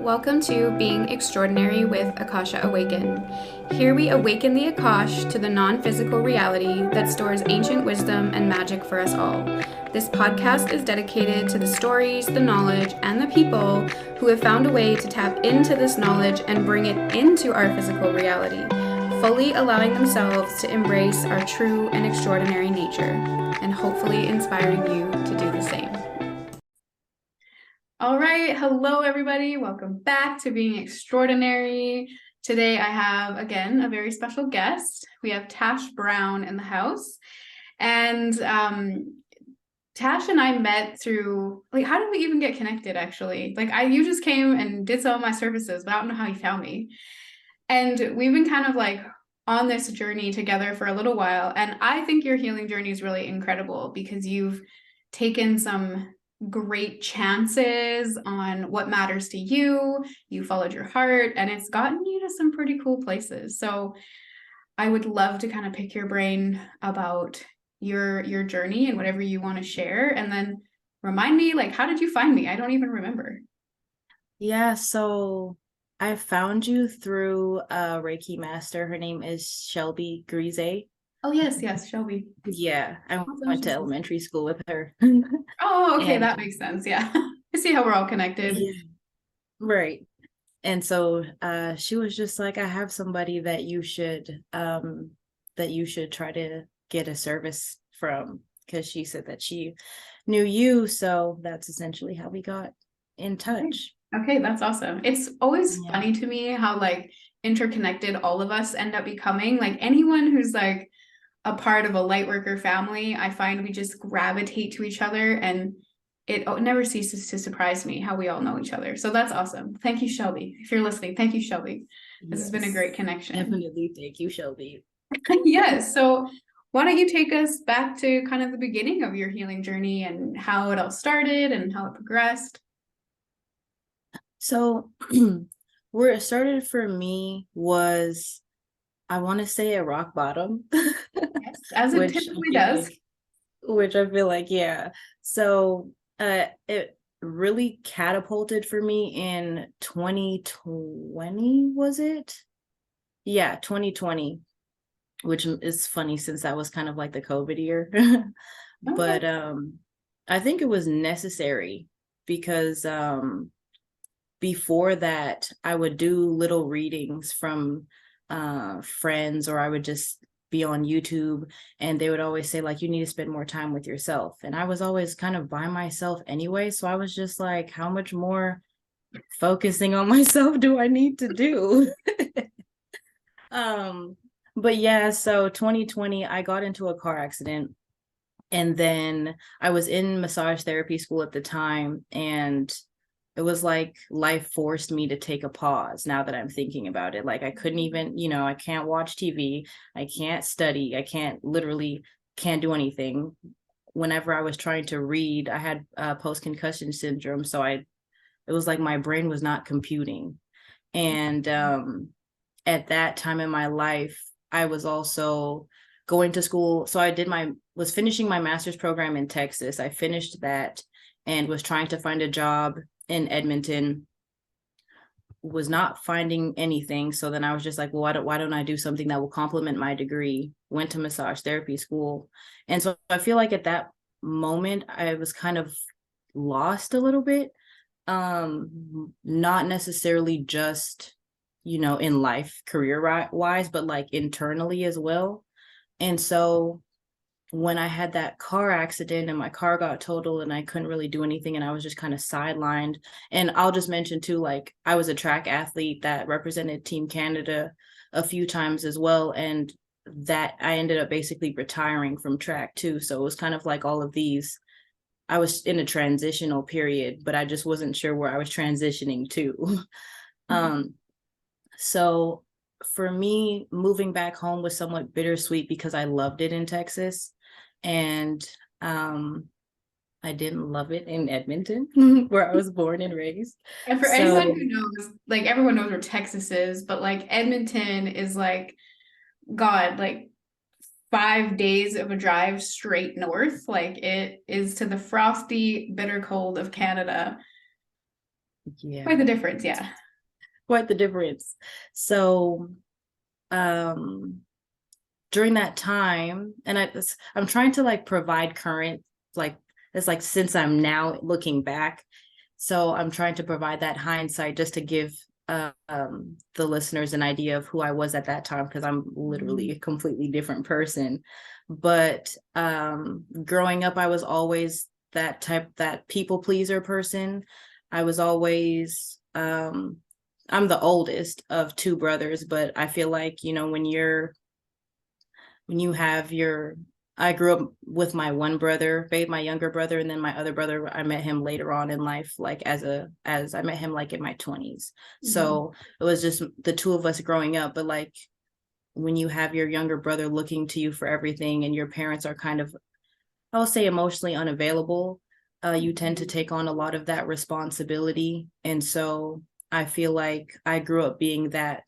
Welcome to Being Extraordinary with Akasha Awaken. Here we awaken the Akash to the non-physical reality that stores ancient wisdom and magic for us all. This podcast is dedicated to the stories, the knowledge, and the people who have found a way to tap into this knowledge and bring it into our physical reality, fully allowing themselves to embrace our true and extraordinary nature, and hopefully inspiring you to do the same. All right. Hello, everybody. Welcome back to Being Extraordinary. Today, I have, again, a very special guest. We have Tash Brown in the house. And Tash and I met through, how did we even get connected, actually? You just came and did some of my services, but I don't know how you found me. And we've been kind of on this journey together for a little while. And I think your healing journey is really incredible because you've taken some great chances on what matters to you. You followed your heart, and it's gotten you to some pretty cool places. So I would love to kind of pick your brain about your journey and whatever you want to share. And then remind me, how did you find me? I don't even remember. Yeah, so I found you through a Reiki master. Her name is Shelby Grise. Oh, yes, Shelby. Yeah, I went to elementary school with her. Oh, okay, that makes sense. Yeah. I see how we're all connected. Yeah, right. And so she was just like, I have somebody that you should try to get a service from, because she said that she knew you. So that's essentially how we got in touch. Okay, that's awesome. It's always funny to me how interconnected all of us end up becoming. Anyone who's a part of a lightworker family, I find we just gravitate to each other, and it never ceases to surprise me how we all know each other. So that's awesome. Thank you, Shelby. If you're listening, thank you, Shelby. This has been a great connection. Definitely. Thank you, Shelby. Yes. So why don't you take us back to kind of the beginning of your healing journey and how it all started and how it progressed? So where it started for me was, I want to say, at rock bottom. Yes, as it typically does. Which I feel like, yeah. So it really catapulted for me in 2020, was it? Yeah, 2020, which is funny since that was kind of like the COVID year. But I think it was necessary because before that, I would do little readings from friends, or I would just be on YouTube, and they would always say, you need to spend more time with yourself. And I was always kind of by myself anyway. So I was just like, how much more focusing on myself do I need to do? But yeah, so 2020, I got into a car accident. And then I was in massage therapy school at the time, and it was like life forced me to take a pause. Now that I'm thinking about it, I couldn't even, I can't watch TV. I can't study. I can't do anything. Whenever I was trying to read, I had post-concussion syndrome. So it was like my brain was not computing. And at that time in my life, I was also going to school. So was finishing my master's program in Texas. I finished that and was trying to find a job in Edmonton, was not finding anything. So then I was just like, well, why don't I do something that will complement my degree? Went to massage therapy school. And so I feel like at that moment, I was kind of lost a little bit. Not necessarily just, in life, career wise, but internally as well. And so when I had that car accident and my car got totaled and I couldn't really do anything, and I was just kind of sidelined. And I'll just mention too, I was a track athlete that represented Team Canada a few times as well. And that I ended up basically retiring from track too. So it was kind of like all of these, I was in a transitional period, but I just wasn't sure where I was transitioning to. So for me, moving back home was somewhat bittersweet because I loved it in Texas. And I didn't love it in Edmonton, where I was born and raised. And for anyone who knows, everyone knows where Texas is, but Edmonton is God, 5 days of a drive straight north. It is to the frosty, bitter cold of Canada. Yeah, Quite the difference, yeah. quite the difference. So, during that time, and I'm trying to like provide current, like it's like since I'm now looking back, so I'm trying to provide that hindsight just to give the listeners an idea of who I was at that time, because I'm literally a completely different person. But growing up, I was always that people pleaser person. I was always I'm the oldest of two brothers, but I feel like, when you have your I grew up with my one brother, babe, my younger brother, and then my other brother, I met him later on in life, like as I met him like in my 20s. Mhm. So it was just the two of us growing up. But like when you have your younger brother looking to you for everything and your parents are kind of, I'll say, emotionally unavailable, you tend to Mhm. take on a lot of that responsibility. And so I feel like I grew up being that,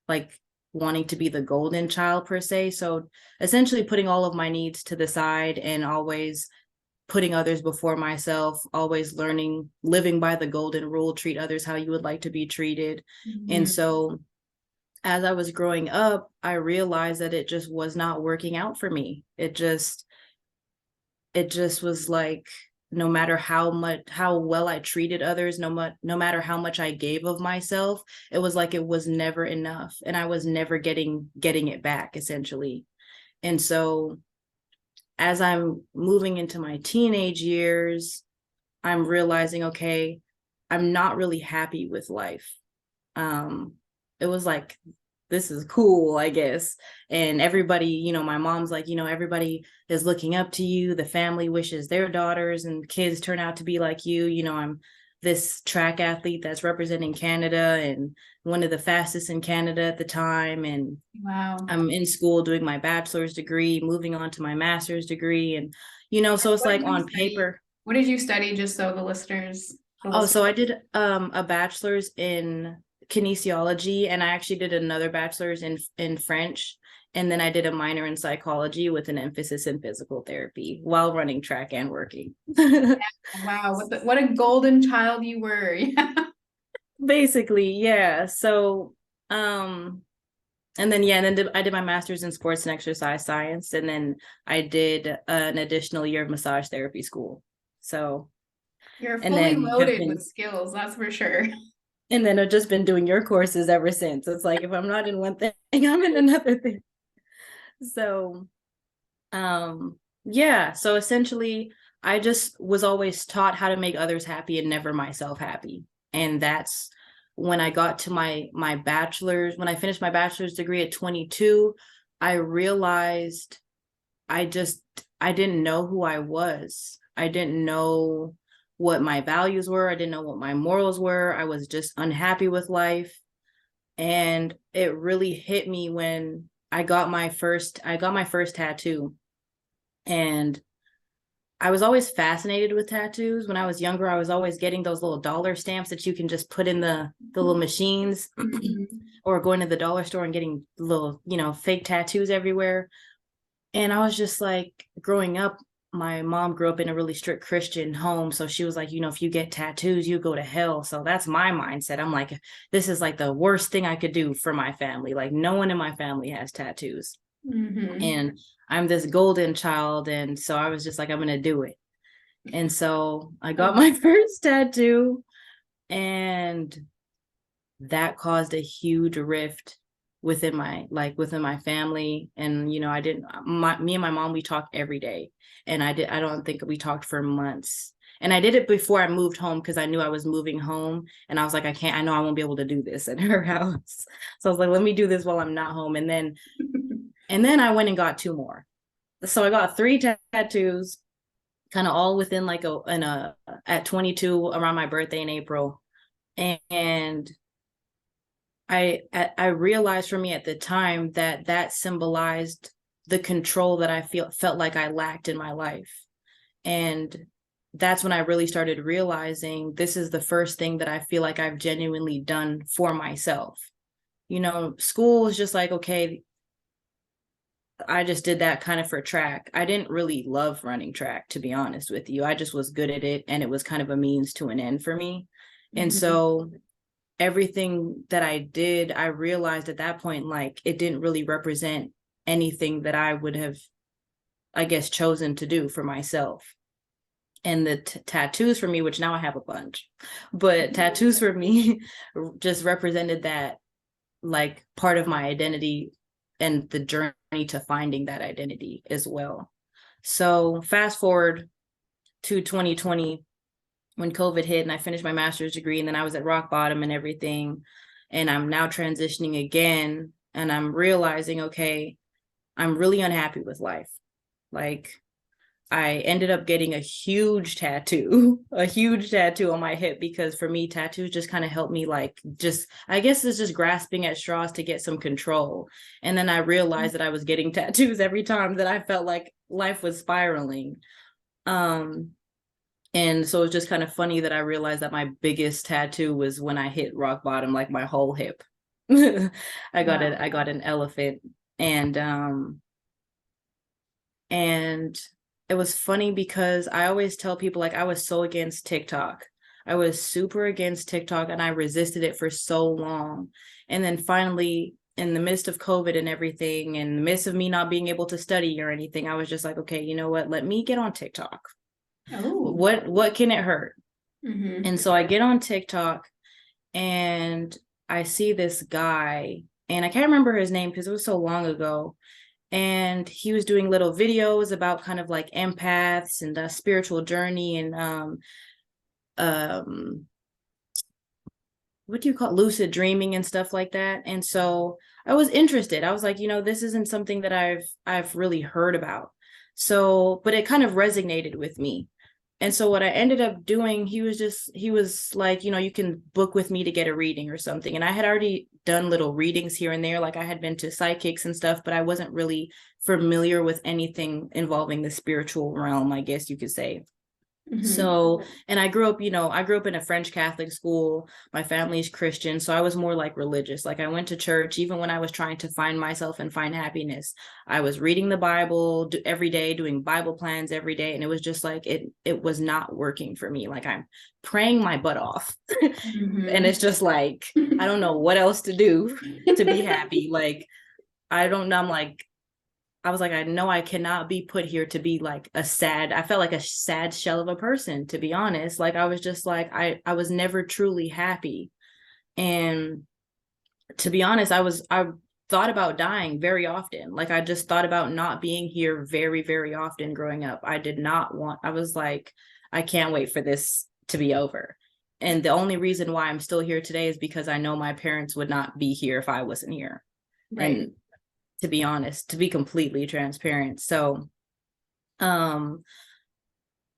like wanting to be the golden child per se. So essentially putting all of my needs to the side and always putting others before myself, always learning, living by the golden rule, treat others how you would like to be treated. And Mhm. so as I was growing up, I realized that it just was not working out for me. It just was like, no matter how well I treated others, no matter how much I gave of myself, it was like it was never enough, and I was never getting it back, essentially. And so as I'm moving into my teenage years, I'm realizing, okay, I'm not really happy with life. um it was like, this is cool, I guess. And everybody, my mom's like, everybody is looking up to you, the family wishes their daughters and kids turn out to be like you. I'm this track athlete that's representing Canada and one of the fastest in Canada at the time, and Wow. I'm in school doing my bachelor's degree, moving on to my master's degree. And so it's What like did you on study? paper. What did you study, just so the Oh, listeners. so I did a bachelor's in kinesiology, and I actually did another bachelor's in French, and then I did a minor in psychology with an emphasis in physical therapy while running track and working. Wow, what a golden child you were. Basically, yeah. So, and then I did my master's in sports and exercise science, and then I did an additional year of massage therapy school. So, You're and fully then have loaded with been skills, that's for sure. and then I've just been doing your courses ever since. It's like if I'm not in one thing, I'm in another thing. So, yeah. So essentially, I just was always taught how to make others happy and never myself happy. And that's when I got to my bachelor's. When I finished my bachelor's degree at 22, I realized I just I didn't know who I was. I didn't know what my values were. I didn't know what my morals were. I was just unhappy with life. And it really hit me when I got my first tattoo. And I was always fascinated with tattoos. When I was younger, I was always getting those little dollar stamps that you can just put in the little machines, Mhm. or going to the dollar store and getting little, fake tattoos everywhere. And I was just like, growing up, my mom grew up in a really strict Christian home. So she was like, if you get tattoos, you go to hell. So that's my mindset. I'm like, this is like the worst thing I could do for my family. Like, no one in my family has tattoos. Mhm. And I'm this golden child. And so I was just like, I'm going to do it. And so I got Wow. my first tattoo, and that caused a huge rift within my family. And I didn't me and my mom, we talked every day, and I don't think we talked for months. And I did it before I moved home, because I knew I was moving home, and I was like, I know I won't be able to do this at her house. So I was like, let me do this while I'm not home. And then I went and got two more. So I got three tattoos, kind of all within like a at 22, around my birthday in April. And I realized for me at the time that that symbolized the control that I felt like I lacked in my life. And that's when I really started realizing this is the first thing that I feel like I've genuinely done for myself. School was just like, okay, I just did that kind of for track. I didn't really love running track, to be honest with you. I just was good at it, and it was kind of a means to an end for me. And so everything that I did, I realized at that point, like it didn't really represent anything that I would have, I guess, chosen to do for myself. And the tattoos for me, which now I have a bunch, but tattoos for me just represented that, like, part of my identity and the journey to finding that identity as well. So fast forward to 2020, when COVID hit and I finished my master's degree, and then I was at rock bottom and everything. And I'm now transitioning again, and I'm realizing, okay, I'm really unhappy with life. Like, I ended up getting a huge tattoo, a huge tattoo on my hip, because for me, tattoos just kind of help me, like, just, I guess it's just grasping at straws to get some control. And then I realized that I was getting tattoos every time that I felt like life was spiraling. And so it's just kind of funny that I realized that my biggest tattoo was when I hit rock bottom, like my whole hip. I got it. I got an elephant, and it was funny because I always tell people, like, I was so against TikTok. I was super against TikTok, and I resisted it for so long. And then finally, in the midst of COVID and everything, in the midst of me not being able to study or anything, I was just like, okay, you know what? Let me get on TikTok. Oh. What can it hurt? And so I get on TikTok, and I see this guy, and I can't remember his name because it was so long ago. And he was doing little videos about kind of like empaths and the spiritual journey, and what do you call it? Lucid dreaming and stuff like that. And so I was interested. I was like, this isn't something that I've really heard about. So, but it kind of resonated with me. And so what I ended up doing, he was like, you can book with me to get a reading or something. And I had already done little readings here and there. Like, I had been to psychics and stuff, but I wasn't really familiar with anything involving the spiritual realm, I guess you could say. So, and I grew up in a French Catholic school. My family's Christian, so I was more like religious. Like, I went to church even when I was trying to find myself and find happiness. I was reading the Bible every day, doing Bible plans every day, and it was just like it was not working for me. Like, I'm praying my butt off. And it's just like, I don't know what else to do to be happy. Like, I don't know. I was like, I know I cannot be put here to be like I felt like a sad shell of a person, to be honest. Like, I was just like, I was never truly happy. And to be honest, I thought about dying very often. Like, I just thought about not being here very, very often growing up. I was like, I can't wait for this to be over. And the only reason why I'm still here today is because I know my parents would not be here if I wasn't here. Right. And to be honest, to be completely transparent. So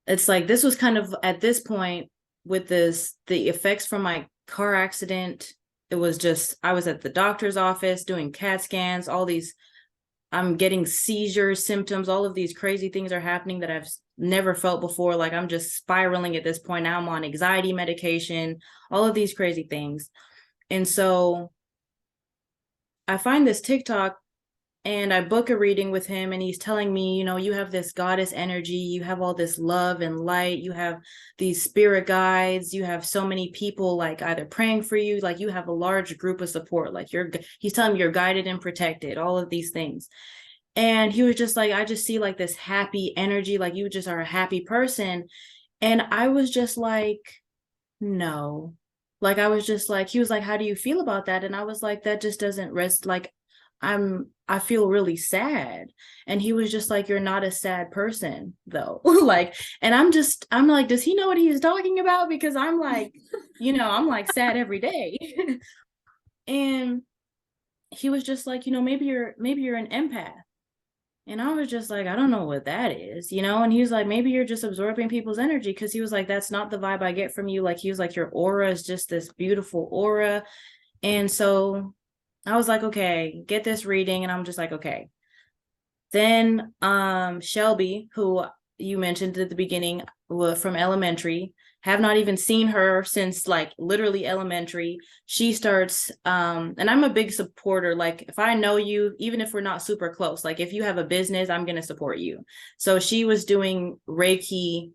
it's like, this was kind of at this point with the effects from my car accident. It was just, I was at the doctor's office doing CAT scans, I'm getting seizure symptoms, all of these crazy things are happening that I've never felt before. Like, I'm just spiraling at this point. Now I'm on anxiety medication, all of these crazy things. And so I find this TikTok, and I book a reading with him, and he's telling me, you have this goddess energy, you have all this love and light, you have these spirit guides, you have so many people, like, either praying for you, like, you have a large group of support, like, he's telling me you're guided and protected, all of these things. And he was just like, I just see like this happy energy, like, you just are a happy person. And I was just like, no. Like, I was just like, he was like, how do you feel about that? And I was like, that just doesn't rest. Like, I feel really sad. And he was just like, you're not a sad person though. Like, and I'm like, does he know what he's talking about? Because I'm like, I'm like sad every day. And he was just like, maybe you're an empath. And I was just like, I don't know what that is, And he was like, maybe you're just absorbing people's energy. Cause he was like, that's not the vibe I get from you. Like, he was like, your aura is just this beautiful aura. And so I was like, okay, get this reading. And I'm just like, okay. Then Shelby, who you mentioned at the beginning, from elementary, have not even seen her since like literally elementary. She starts, and I'm a big supporter. Like, if I know you, even if we're not super close, like, if you have a business, I'm going to support you. So she was doing Reiki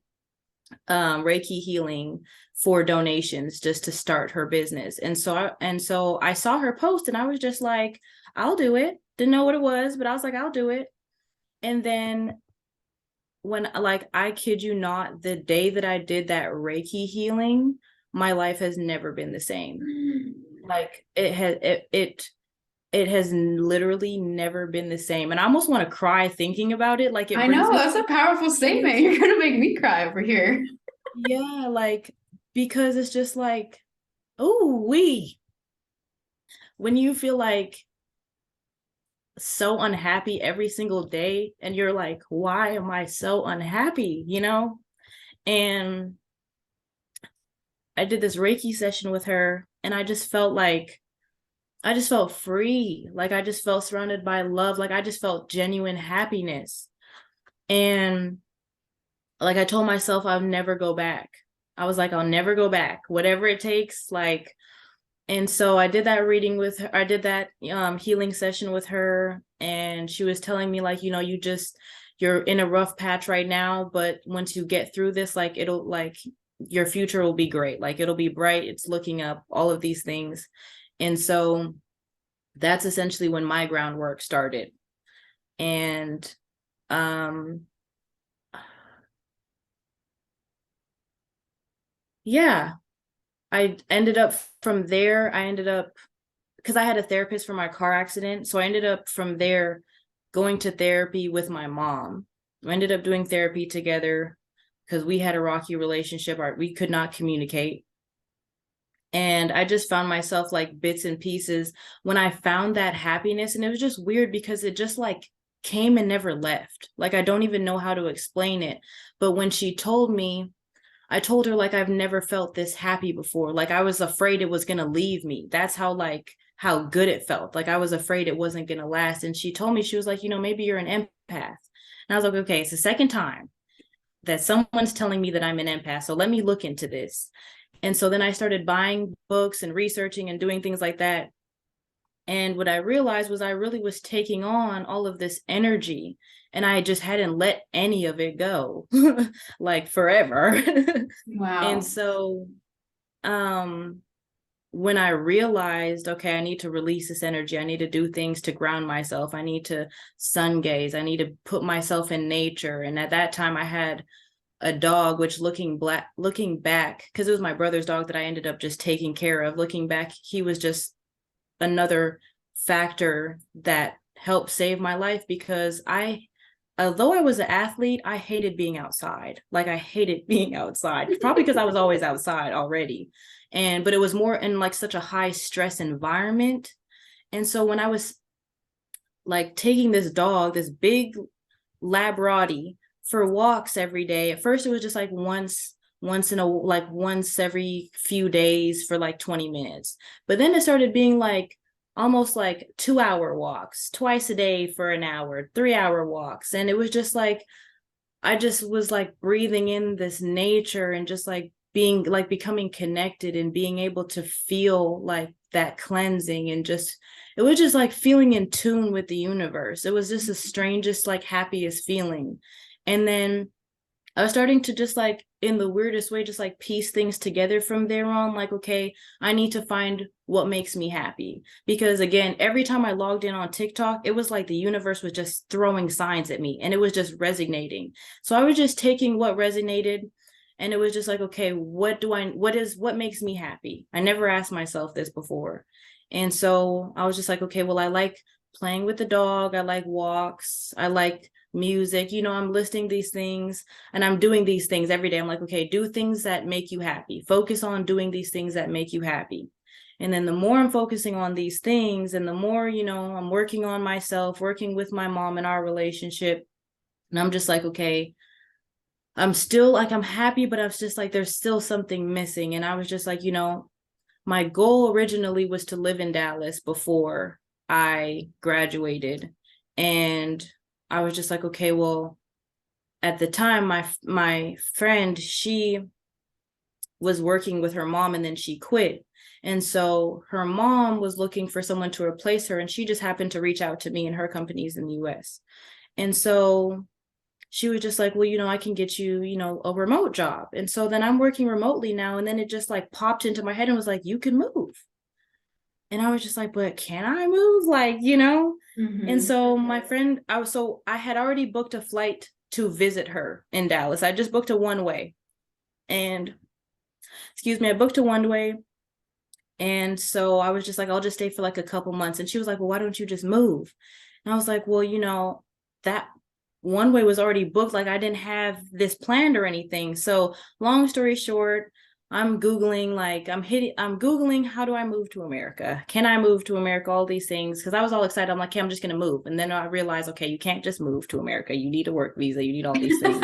healing for donations just to start her business. And so I saw her post and I was just like, I'll do it. Didn't know what it was, but I was like, I'll do it. And then when, like, I kid you not, the day that I did that Reiki healing, my life has never been the same. Like it has literally never been the same. And I almost want to cry thinking about it. Like, it I brings know, me that's a powerful statement. You're gonna make me cry over here. yeah, like, because it's just like, oh, when you feel like so unhappy every single day and you're like, why am I so unhappy, and I did this Reiki session with her and I just felt free. Like, I just felt surrounded by love. Like, I just felt genuine happiness. And like, I told myself I'll never go back. I was like, I'll never go back, whatever it takes. Like, and so I did that reading with her. I did that healing session with her. And she was telling me, like, you're in a rough patch right now, but once you get through this, like, it'll, like, your future will be great. Like, it'll be bright. It's looking up, all of these things. And so that's essentially when my groundwork started. And um yeah, I ended up from there, because I had a therapist for my car accident. So I ended up from there going to therapy with my mom. We ended up doing therapy together because we had a rocky relationship. We could not communicate. And I just found myself, like, bits and pieces when I found that happiness. And it was just weird because it just, like, came and never left. Like, I don't even know how to explain it. But when she told me, I told her, like, I've never felt this happy before. Like, I was afraid it was going to leave me. That's how good it felt. Like, I was afraid it wasn't going to last. And she told me, she was like, maybe you're an empath. And I was like, okay, it's the second time that someone's telling me that I'm an empath. So let me look into this. And so then I started buying books and researching and doing things like that. And what I realized was I really was taking on all of this energy and I just hadn't let any of it go, like, forever. And Wow. so when I realized, okay, I need to release this energy, I need to do things to ground myself, I need to sun gaze, I need to put myself in nature. And at that time I had a dog, which looking back, because it was my brother's dog that I ended up just taking care of. Looking back, he was just another factor that helped save my life, because although I was an athlete, I hated being outside. Like, I hated being outside, probably because I was always outside already. But it was more in, like, such a high stress environment. And so when I was, like, taking this dog, this big Labrati, for walks every day. At first it was just like once every few days for like 20 minutes. But then it started being like almost like 2-hour walks, twice a day for an hour, 3-hour walks. And it was just like, I just was like breathing in this nature and just like being, like, becoming connected and being able to feel like that cleansing, and just, it was just like feeling in tune with the universe. It was just the strangest, like, happiest feeling. And then I was starting to just, like, in the weirdest way, just like piece things together from there on. Like, okay, I need to find what makes me happy. Because again, every time I logged in on TikTok, it was like the universe was just throwing signs at me and it was just resonating. So I was just taking what resonated, and it was just like, okay, what makes me happy? I never asked myself this before. And so I was just like, okay, well, I like playing with the dog. I like walks. I like music. I'm listing these things and I'm doing these things every day. I'm like, okay, do things that make you happy. Focus on doing these things that make you happy. And then the more I'm focusing on these things and the more, I'm working on myself, working with my mom and our relationship. And I'm just like, okay, I'm still like, I'm happy, but I was just like, there's still something missing. And I was just like, my goal originally was to live in Dallas before I graduated. And I was just like, okay, well, at the time, my friend, she was working with her mom and then she quit. And so her mom was looking for someone to replace her. And she just happened to reach out to me, and her company's in the US. And so she was just like, well, I can get you, a remote job. And so then I'm working remotely now. And then it just like popped into my head and was like, you can move. And I was just like, but can I move? And Mm-hmm. so my friend, I had already booked a flight to visit her in Dallas. I just booked a one way. And excuse me, I booked a one way. And so I was just like, I'll just stay for like a couple months. And she was like, well, why don't you just move? And I was like, well, that one way was already booked. Like I didn't have this planned or anything. So long story short, I'm Googling, I'm Googling, how do I move to America? Can I move to America? All these things. Cause I was all excited. I'm like, okay, I'm just going to move. And then I realized, okay, you can't just move to America. You need a work visa. You need all these things.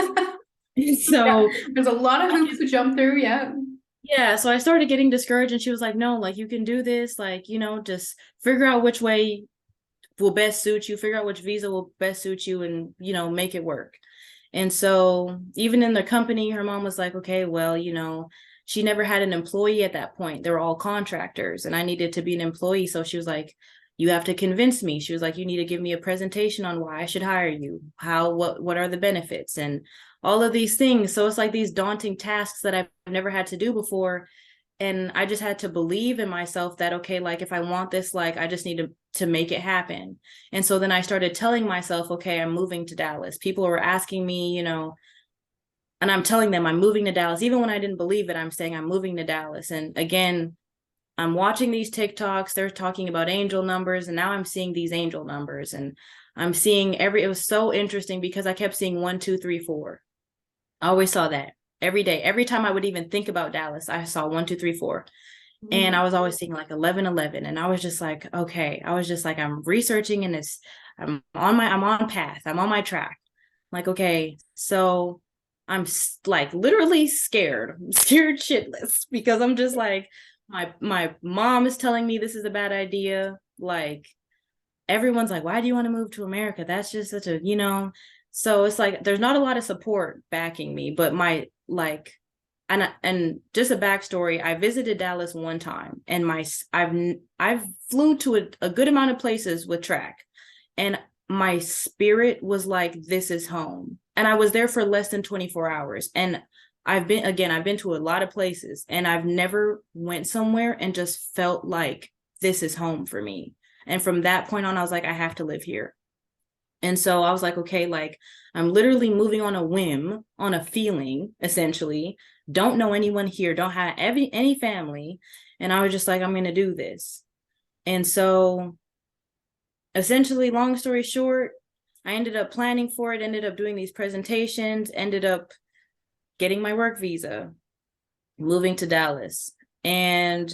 Yeah, So there's a lot of hoops to jump through. Yeah. yeah, so I started getting discouraged and she was like, no, like you can do this, just figure out which way will best suit you, figure out which visa will best suit you and, make it work. And so even in the company, her mom was like, okay, well, she never had an employee at that point. They were all contractors and I needed to be an employee. So she was like, you have to convince me. She was like, you need to give me a presentation on why I should hire you. What are the benefits and all of these things. So it's like these daunting tasks that I've never had to do before. And I just had to believe in myself that, okay, like if I want this, like I just need to make it happen. And so then I started telling myself, okay, I'm moving to Dallas. People were asking me, and I'm telling them I'm moving to Dallas. Even when I didn't believe it, I'm saying I'm moving to Dallas. And again, I'm watching these TikToks, they're talking about angel numbers, and now I'm seeing these angel numbers. And I'm seeing it was so interesting because I kept seeing 1, 2, 3, 4. I always saw that every day. Every time I would even think about Dallas, I saw 1, 2, 3, 4. And Mm. I was always seeing like 11, 11. And I was just like, okay, I was just like, I'm researching and I'm on path. I'm on my track. Like, okay, so I'm like literally scared. I'm scared shitless because I'm just like, my mom is telling me this is a bad idea. Like everyone's like, why do you want to move to America? That's just such a, so it's like there's not a lot of support backing me, but my like and just a backstory, I visited Dallas one time and I've flew to a good amount of places with track and my spirit was like, this is home. And I was there for less than 24 hours. And I've been to a lot of places and I've never went somewhere and just felt like this is home for me. And from that point on, I was like, I have to live here. And so I was like, okay, like I'm literally moving on a whim, on a feeling, essentially. Don't know anyone here, don't have any family. And I was just like, I'm going to do this. And so essentially, long story short, I ended up planning for it, ended up doing these presentations, ended up getting my work visa, moving to Dallas. And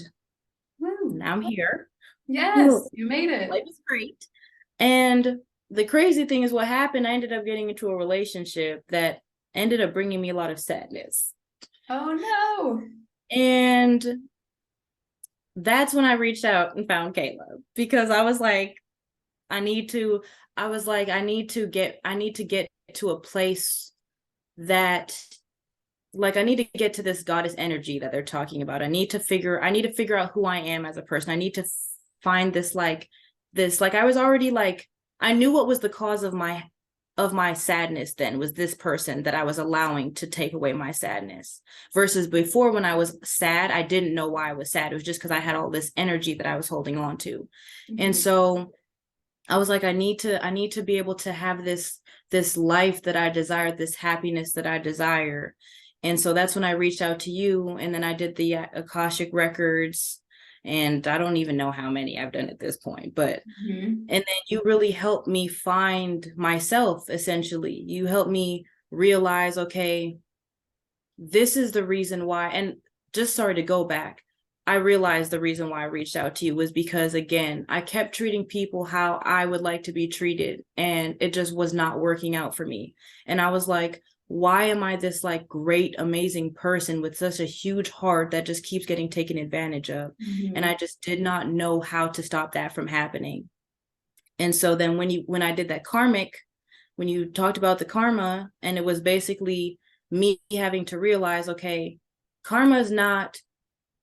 Woo. now I'm here. Yes, you made it. Life is great. And the crazy thing is what happened, I ended up getting into a relationship that ended up bringing me a lot of sadness. Oh no. And that's when I reached out and found Caleb because I was like, I need to get to a place that like I need to get to this goddess energy that they're talking about. I need to figure out who I am as a person. I need to find I was already like I knew what was the cause of my sadness then was this person that I was allowing to take away my sadness versus before when I was sad, I didn't know why I was sad. It was just because I had all this energy that I was holding on to. Mm-hmm. And so I was like, I need to be able to have this life that I desire, this happiness that I desire. And so that's when I reached out to you. And then I did the Akashic records. And I don't even know how many I've done at this point, but Mm-hmm. and then you really helped me find myself, essentially. You helped me realize, okay, this is the reason why. And just sorry to go back. I realized the reason why I reached out to you was because, again, I kept treating people how I would like to be treated, and it just was not working out for me. And I was like, why am I this like great, amazing person with such a huge heart that just keeps getting taken advantage of? Mm-hmm. And I just did not know how to stop that from happening. And so then when I did that karmic, when you talked about the karma, and it was basically me having to realize, okay, karma is not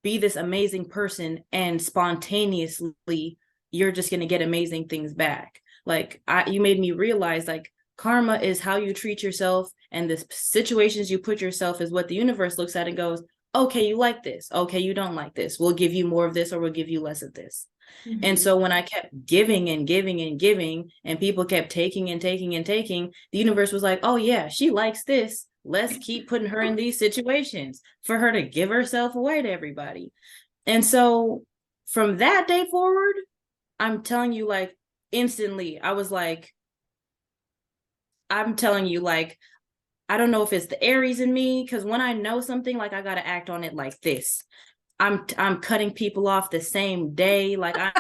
be this amazing person and spontaneously you're just going to get amazing things back. Like you made me realize like Karma is how you treat yourself, and the situations you put yourself is what the universe looks at and goes, okay, you like this. Okay, you don't like this. We'll give you more of this or we'll give you less of this. And Mhm. so when I kept giving and giving and giving, and people kept taking and taking and taking, the universe was like, oh, yeah, she likes this. Let's keep putting her in these situations for her to give herself away to everybody. And so from that day forward, I'm telling you, like, instantly, I was like, I'm telling you, like, I don't know if it's the Aries in me, because when I know something, like, I gotta act on it like this. I'm cutting people off the same day. Like, I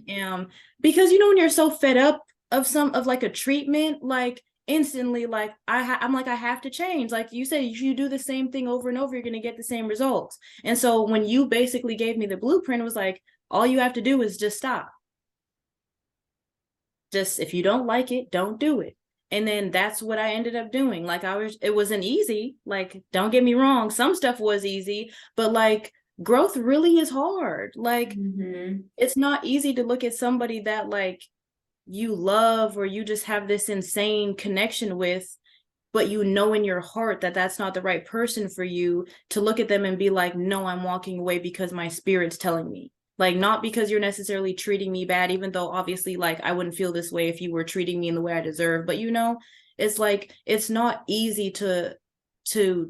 am, because when you're so fed up of like a treatment, like, instantly, like, I'm like, I have to change. Like you said, if you do the same thing over and over, you're gonna get the same results. And so when you basically gave me the blueprint, it was like, all you have to do is just stop. Just, if you don't like it, don't do it. And then that's what I ended up doing. Like, it wasn't easy. Like, don't get me wrong, some stuff was easy, but like, growth really is hard. Like, Mhm. it's not easy to look at somebody that, like, you love or you just have this insane connection with, but in your heart that that's not the right person for you, to look at them and be like, no, I'm walking away because my spirit's telling me. Like, not because you're necessarily treating me bad, even though obviously, like, I wouldn't feel this way if you were treating me in the way I deserve. But it's like, it's not easy to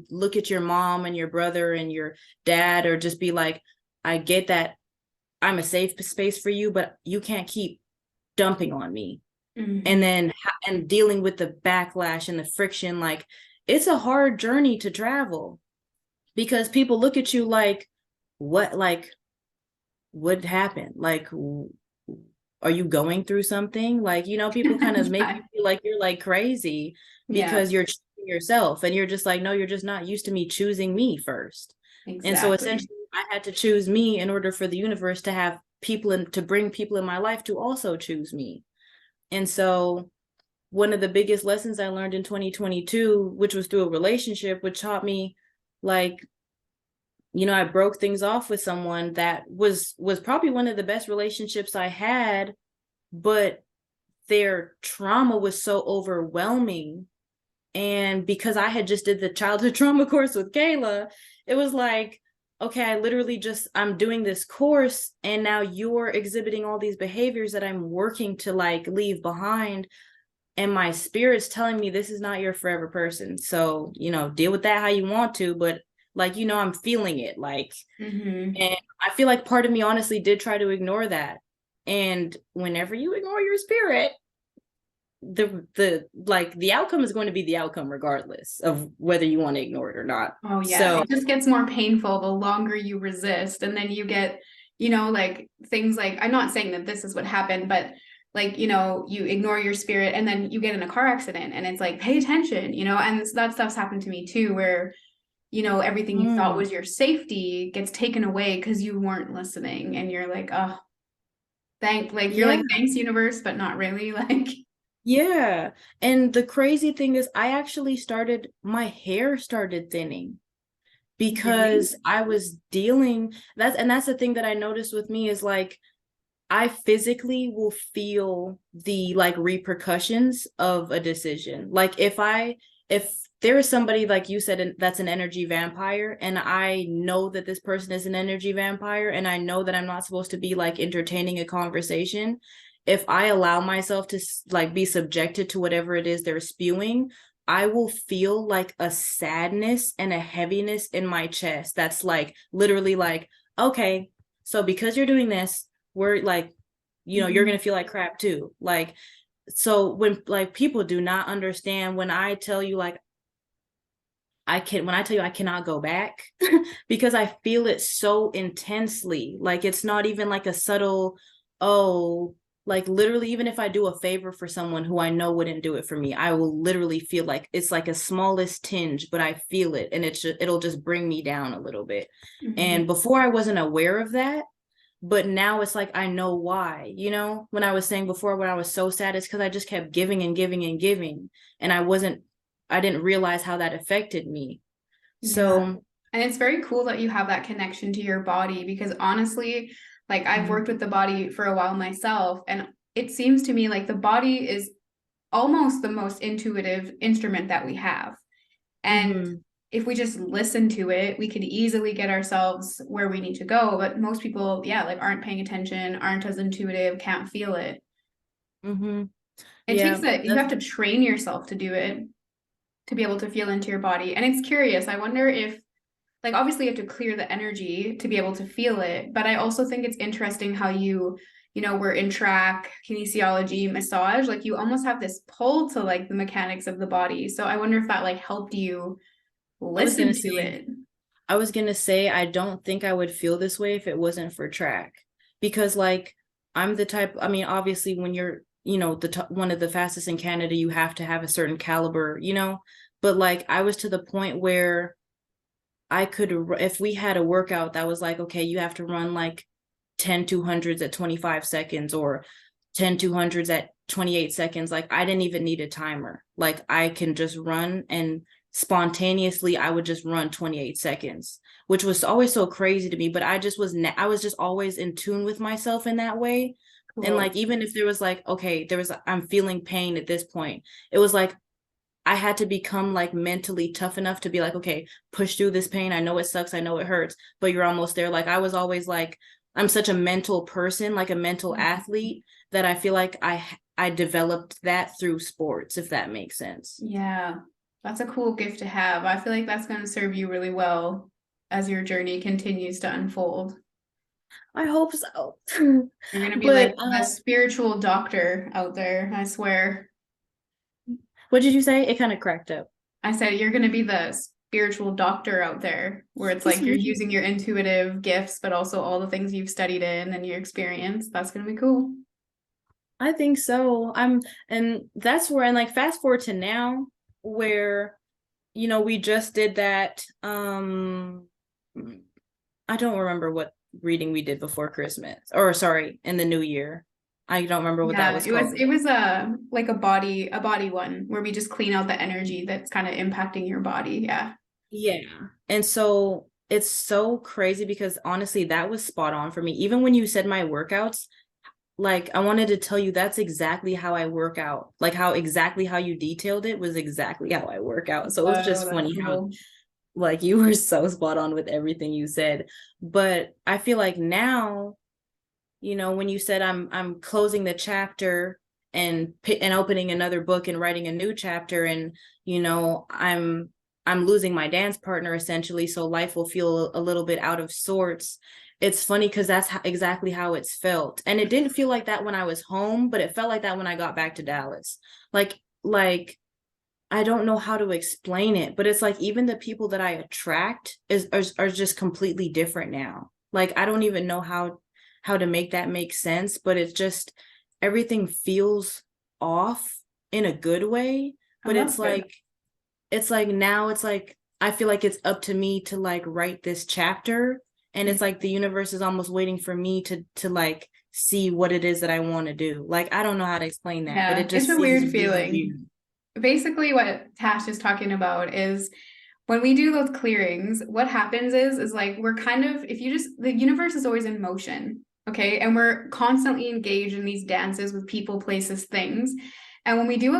look at your mom and your brother and your dad, or just be like, I get that I'm a safe space for you, but you can't keep dumping on me. And Mhm. then and dealing with the backlash and the friction, like, it's a hard journey to travel, because people look at you like, what, like, what happened? Like, are you going through something? Like, people kind of make Yeah. you feel like you're like crazy Yeah, because you're choosing yourself, and you're just like, no, you're just not used to me choosing me first. And so exactly. essentially I had to choose me in order for the universe to have people to bring people in my life to also choose me. And so one of the biggest lessons I learned in 2022, which was through a relationship, which taught me, like, I broke things off with someone that was probably one of the best relationships I had, but their trauma was so overwhelming. And because I had just did the childhood trauma course with Kayla, it was like, okay, I'm doing this course, and now you're exhibiting all these behaviors that I'm working to, like, leave behind, and my spirit's telling me this is not your forever person. So, deal with that how you want to, but, like, I'm feeling it, like. Mhm. And I feel like part of me honestly did try to ignore that. And whenever you ignore your spirit, the outcome is going to be the outcome regardless of whether you want to ignore it or not. Oh yeah, So, it just gets more painful the longer you resist. And then you get, like things like, I'm not saying that this is what happened, but like, you ignore your spirit and then you get in a car accident and it's like, pay attention, and that stuff's happened to me too, where, everything you thought mm, was your safety gets taken away because you weren't listening. And you're like, oh, you're yeah, like, thanks, universe, but not really. Like, yeah. And the crazy thing is, my hair started thinning really? because I was dealing that's the thing that I noticed with me is, like, I physically will feel the, like, repercussions of a decision. Like, if there is somebody, like you said, that's an energy vampire, and I know that this person is an energy vampire, and I know that I'm not supposed to be, like, entertaining a conversation, if I allow myself to, like, be subjected to whatever it is they're spewing, I will feel like a sadness and a heaviness in my chest that's, like, literally like, okay, so because you're doing this, we're like, you're Mhm. gonna feel like crap too. Like, so when, like, people do not understand when I tell you, like, when I tell you I cannot go back, because I feel it so intensely. Like, it's not even like a subtle, oh, like, literally, even if I do a favor for someone who I know wouldn't do it for me, I will literally feel like it's like a smallest tinge, but I feel it, and it'll just bring me down a little bit. Mhm. And before, I wasn't aware of that, but now it's like I know why. When I was saying before, when I was so sad, it's because I just kept giving and giving and giving, and I didn't realize how that affected me. Yeah. So, And it's very cool that you have that connection to your body because honestly, like I've mhm, worked with the body for a while myself, and it seems to me like the body is almost the most intuitive instrument that we have. And Mm-hmm. if we just listen to it, we could easily get ourselves where we need to go. But most people, yeah, like aren't paying attention, aren't as intuitive, can't feel it. Mm-hmm. It takes Yeah, that, you that's have to train yourself to do it, to be able to feel into your body. And it's curious. I wonder if, like, obviously you have to clear the energy to be able to feel it. But I also think it's interesting how we're in track, kinesiology, massage, like you almost have this pull to like the mechanics of the body. So I wonder if that like helped you I was listen gonna to say it. I was gonna say I don't think I would feel this way if it wasn't for track. Because like I'm the type, I mean, obviously when you're, one of the fastest in Canada, you have to have a certain caliber, but like I was to the point where I could, if we had a workout that was like, okay, you have to run like 10 200s at 25 seconds or 10 200s at 28 seconds. Like I didn't even need a timer. Like I can just run, and spontaneously I would just run 28 seconds, which was always so crazy to me. But I was just always in tune with myself in that way. And Cool. like, even if there was like, okay, I'm feeling pain at this point, it was like, I had to become like mentally tough enough to be like, okay, push through this pain. I know it sucks. I know it hurts, but you're almost there. Like I was always like, I'm such a mental person, like a mental athlete, that I feel like I developed that through sports, if that makes sense. Yeah, that's a cool gift to have. I feel like that's going to serve you really well as your journey continues to unfold. I hope so. You're going to be But like the spiritual doctor out there, I swear. what did you say? It kind of cracked up. I said you're going to be the spiritual doctor out there, where it's like you're using your intuitive gifts, but also all the things you've studied in and your experience. That's going to be cool. I think so. And that's where, and like fast forward to now, where we just did that. I don't remember what reading we did before Christmas, or sorry, in the new year. I don't remember what that Yeah, was it called. was a like a body one where we just clean out the energy that's kind of impacting your body. Yeah. Yeah. And so it's so crazy because honestly, that was spot on for me. Even when you said my workouts, like I wanted to tell you that's exactly how I work out. Like how you detailed it was exactly how I work out. So it was Oh, just that's funny how cool. like you were so spot on with everything you said. But I feel like now, when you said I'm closing the chapter and opening another book and writing a new chapter, and I'm losing my dance partner essentially, so life will feel a little bit out of sorts. It's funny because that's exactly how it's felt, and it didn't feel like that when I was home, but it felt like that when I got back to Dallas. Like I don't know how to explain it, but it's like even the people that I attract are just completely different now. Like I don't even know how to make that make sense, but it's just everything feels off in a good way. Oh, But that's good. it's like now it's like I feel like it's up to me to like write this chapter, and it's like the universe is almost waiting for me to like see what it is that I want to do. Like I don't know how to explain that, but Yeah, it it's just a feels weird really feeling. weird. Basically, what Tash is talking about is when we do those clearings, what happens is like we're kind of, if you just, the universe is always in motion, okay? And we're constantly engaged in these dances with people, places, things. And when we do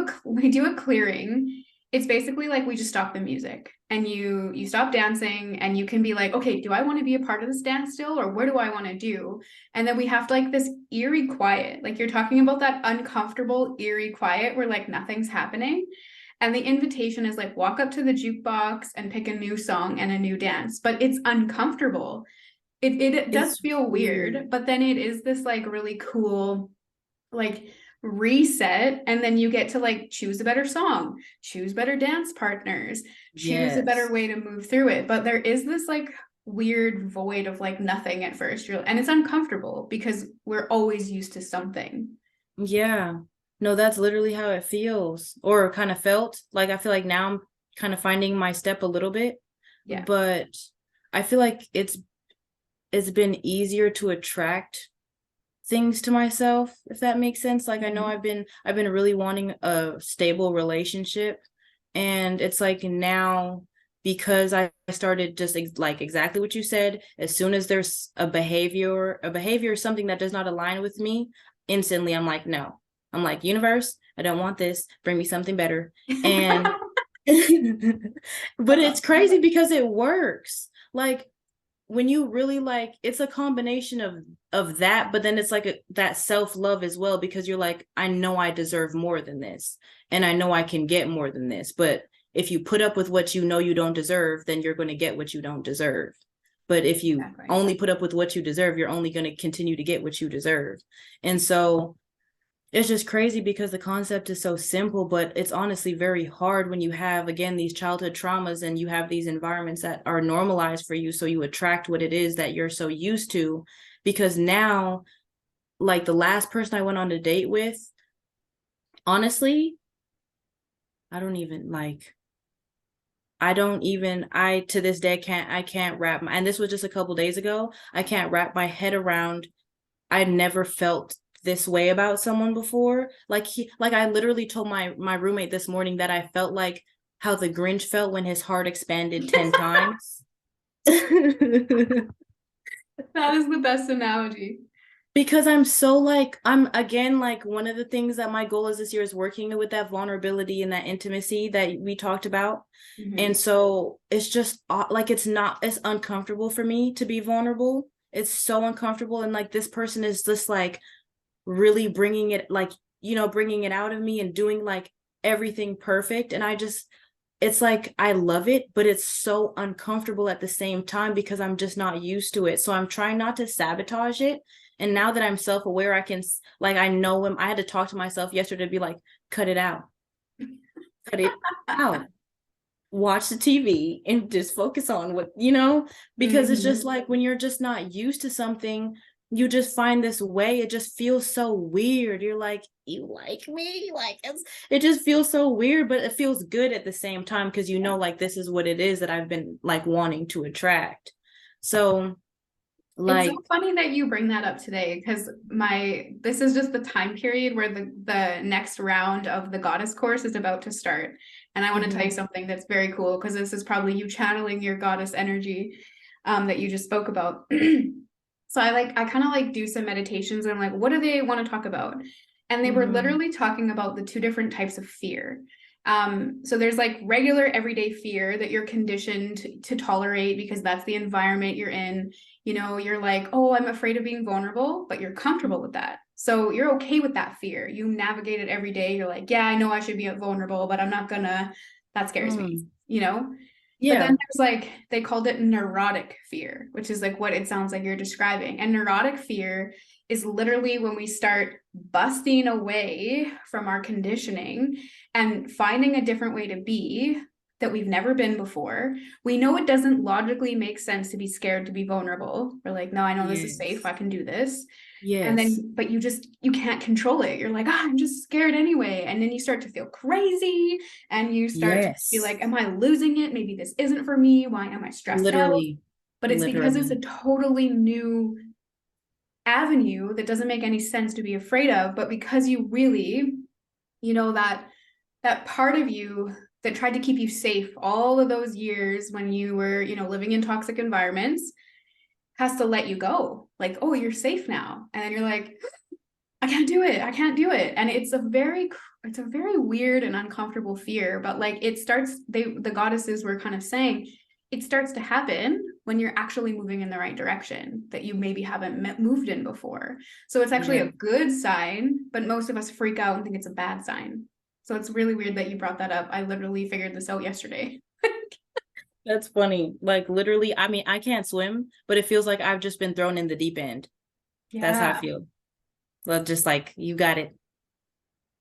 a clearing, it's basically like we just stop the music and you stop dancing and you can be like, okay, do I want to be a part of this dance still, or what do I want to do? And then we have like this eerie quiet, like you're talking about that uncomfortable eerie quiet where like nothing's happening. And the invitation is like walk up to the jukebox and pick a new song and a new dance, but it's uncomfortable. It does It's feel weird. weird, but then it is this like really cool like reset, and then you get to like choose a better song, choose better dance partners, choose a better Yes. way to move through it. But there is this like weird void of like nothing at first. And it's uncomfortable because we're always used to something. Yeah. No, that's literally how it feels or kind of felt. Like I feel like now I'm kind of finding my step a little bit, Yeah. but I feel like it's been easier to attract things to myself, if that makes sense. Like I know Mhm. I've been really wanting a stable relationship, and it's like now because I started just like exactly what you said, as soon as there's a behavior something that does not align with me, instantly I'm like no. I'm like, universe, I don't want this. Bring me something better. And but That's it's awesome. crazy because it works. Like when you really like, it's a combination of that, but then it's like that self-love as well, because you're like, I know I deserve more than this, and I know I can get more than this. But if you put up with what you know you don't deserve, then you're going to get what you don't deserve. But if you Exactly. only put up with what you deserve, you're only going to continue to get what you deserve. And so it's just crazy because the concept is so simple, but it's honestly very hard when you have, again, these childhood traumas and you have these environments that are normalized for you. So you attract what it is that you're so used to. Because now, like the last person I went on a date with, honestly, I don't even like, I to this day can't wrap my, and this was just a couple days ago. I can't wrap my head around. I never felt this way about someone before. Like I literally told my roommate this morning that I felt like how the Grinch felt when his heart expanded 10 times. That is the best analogy. Because I'm so like, I'm again like, one of the things that my goal is this year is working with that vulnerability and that intimacy that we talked about. And Mhm. so it's just like, it's uncomfortable for me to be vulnerable. It's so uncomfortable. And like, this person is just like really bringing it, like, bringing it out of me and doing like everything perfect. And it's like, I love it, but it's so uncomfortable at the same time because I'm just not used to it. So I'm trying not to sabotage it. And now that I'm self-aware, I can, like, I know when I had to talk to myself yesterday to be like, cut it out, cut it out, watch the TV and just focus on what, because it's just Mhm. like when you're just not used to something, you just find this way. It just feels so weird. You're like, you like me? Like, it just feels so weird, but it feels good at the same time because like, this is what it is that I've been like wanting to attract. So, It's so like, funny that you bring that up today because this is just the time period where the next round of the goddess course is about to start. And I want to tell you mhm, something that's very cool because this is probably you channeling your goddess energy that you just spoke about. So I kind of like do some meditations and I'm like, what do they want to talk about? And they were mhm, literally talking about the two different types of fear. So there's like regular everyday fear that you're conditioned to tolerate because that's the environment you're in. You're like, oh, I'm afraid of being vulnerable, but you're comfortable with that. So you're okay with that fear. You navigate it every day. You're like, yeah, I know I should be vulnerable, but I'm not gonna, that scares me, mm, you know? But then yeah, there's like, they called it neurotic fear, which is like what it sounds like you're describing. And neurotic fear is literally when we start busting away from our conditioning and finding a different way to be that we've never been before. We know it doesn't logically make sense to be scared to be vulnerable. We're like, no, I know this is safe. I yes, can do this. And yes, then, but you can't control it. You're like, I'm just scared anyway. And then you start to feel crazy and you start to be yes, like, am I losing it? Maybe this isn't for me. Why am I stressed out? literally, But it's because it's literally, a totally new avenue that doesn't make any sense to be afraid of. But because you really, that part of you that tried to keep you safe all of those years when you were, living in toxic environments has to let you go. Like, oh, you're safe now. And then you're like, I can't do it. I can't do it. And it's a very weird and uncomfortable fear, but like the goddesses were kind of saying it starts to happen when you're actually moving in the right direction that you maybe haven't moved in before. So it's actually yeah. a good sign, but most of us freak out and think it's a bad sign. So it's really weird that you brought that up. I literally figured this out yesterday. That's funny. Like literally, I mean, I can't swim, but it feels like I've just been thrown in the deep end. That's how I Yeah. feel. Well, just like you got it.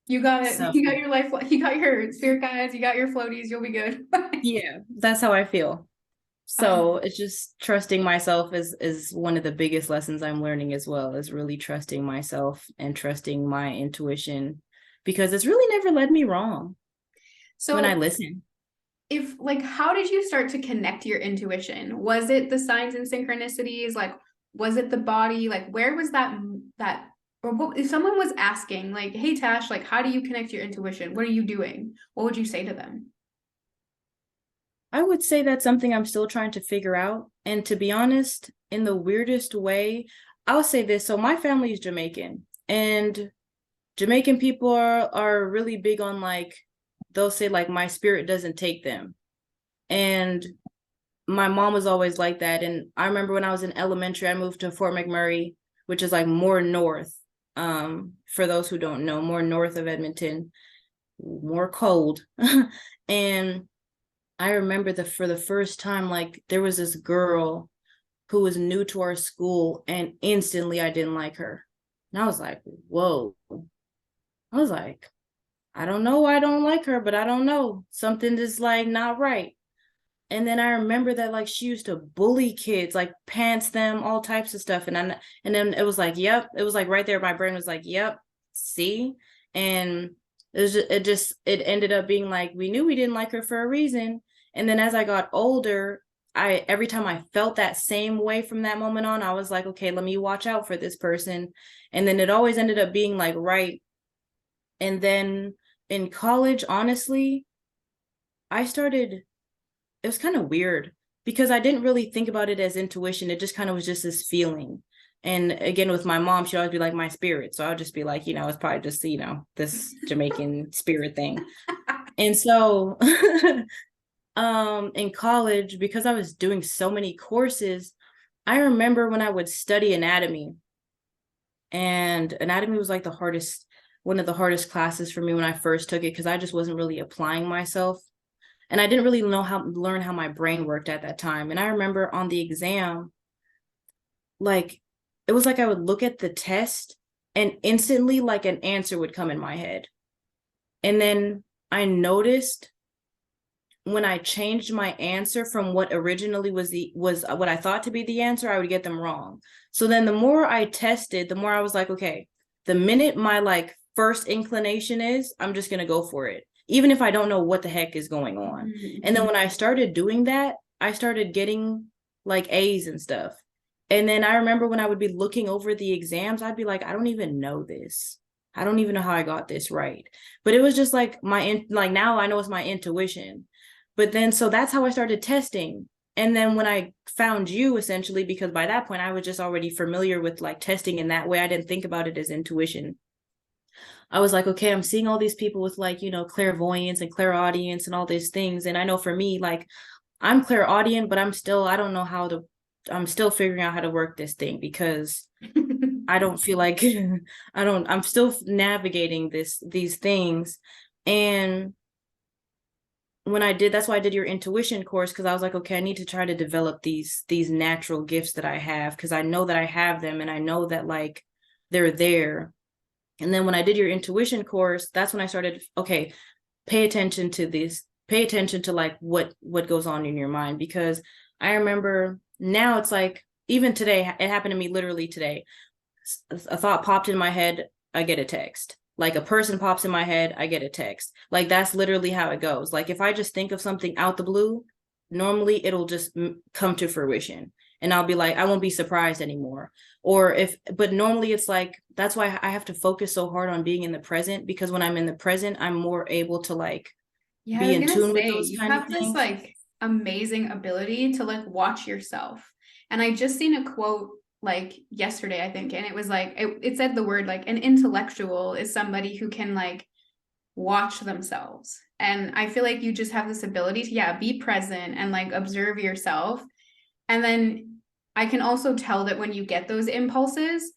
You got it. So You got your life. You got your spirit guides. You got your floaties. You'll be good. yeah, that's how I feel. So Um, it's just trusting myself is one of the biggest lessons I'm learning as well, is really trusting myself and trusting my intuition because it's really never led me wrong when I so listen. if like how did you start to connect your intuition? Was it the signs and synchronicities? Like was it the body? Like where was that or what if someone was asking like, "Hey Tash, like how do you connect your intuition? What are you doing?" What would you say to them? I would say that's something I'm still trying to figure out. And to be honest, in the weirdest way, I'll say this. So my family is Jamaican, and Jamaican people are really big on like, they'll say like my spirit doesn't take them. And my mom was always like that. And I remember when I was in elementary, I moved to Fort McMurray, which is like more north. For those who don't know, more north of Edmonton, more cold. And I remember for the first time, like there was this girl who was new to our school, and instantly I didn't like her. And I was like, whoa. I was like, I don't know why I don't like her, but I don't know. Something is like not right. And then I remember that like she used to bully kids, like pants them, all types of stuff. And then it was like, yep, it was like right there. My brain was like, yep, see. And it ended up being like we knew we didn't like her for a reason. And then as I got older, I every time I felt that same way from that moment on, I was like, okay, let me watch out for this person. And then it always ended up being like right. And then in college, honestly, I started it was kind of weird because I didn't really think about it as intuition. It just kind of was just this feeling. And again, with my mom, she'd always be like my spirit. So I'll just be like, it's probably just, this Jamaican spirit thing. And so in college, because I was doing so many courses, I remember when I would study anatomy, and anatomy was like one of the hardest classes for me when I first took it, because I just wasn't really applying myself. And I didn't really learn how my brain worked at that time. And I remember on the exam, like, it was like I would look at the test and instantly like an answer would come in my head. And then I noticed when I changed my answer from what originally was what I thought to be the answer, I would get them wrong. So then the more I tested, the more I was like, okay, the minute my like first inclination is, I'm just going to go for it, even if I don't know what the heck is going on. Mm-hmm. And then when I started doing that, I started getting like A's and stuff. And then I remember when I would be looking over the exams, I'd be like, I don't even know this. I don't even know how I got this right. But it was just like like now I know it's my intuition. But then, so that's how I started testing. And then when I found you, essentially, because by that point I was just already familiar with like testing in that way, I didn't think about it as intuition. I was like, okay, I'm seeing all these people with like, clairvoyance and clairaudience and all these things. And I know for me, like I'm clairaudient, but I'm still figuring out how to work this thing, because I don't feel like I'm still navigating these things. And that's why I did your intuition course, because I was like, okay, I need to try to develop these natural gifts that I have, because I know that I have them and I know that like they're there. And then when I did your intuition course, that's when I started, okay, pay attention to like what goes on in your mind. Because I remember now it's like, even today, it happened to me literally today. A thought popped in my head, I get a text. Like a person pops in my head, I get a text. Like that's literally how it goes. Like if I just think of something out the blue, normally it'll just come to fruition. And I'll be like, I won't be surprised anymore. But normally it's like, that's why I have to focus so hard on being in the present, because when I'm in the present, I'm more able to like be in tune with those kind of things. You have this like amazing ability to like watch yourself. And I just seen a quote like yesterday, I think, and it was like, it said the word like an intellectual is somebody who can like watch themselves. And I feel like you just have this ability to, be present and like observe yourself. And then I can also tell that when you get those impulses,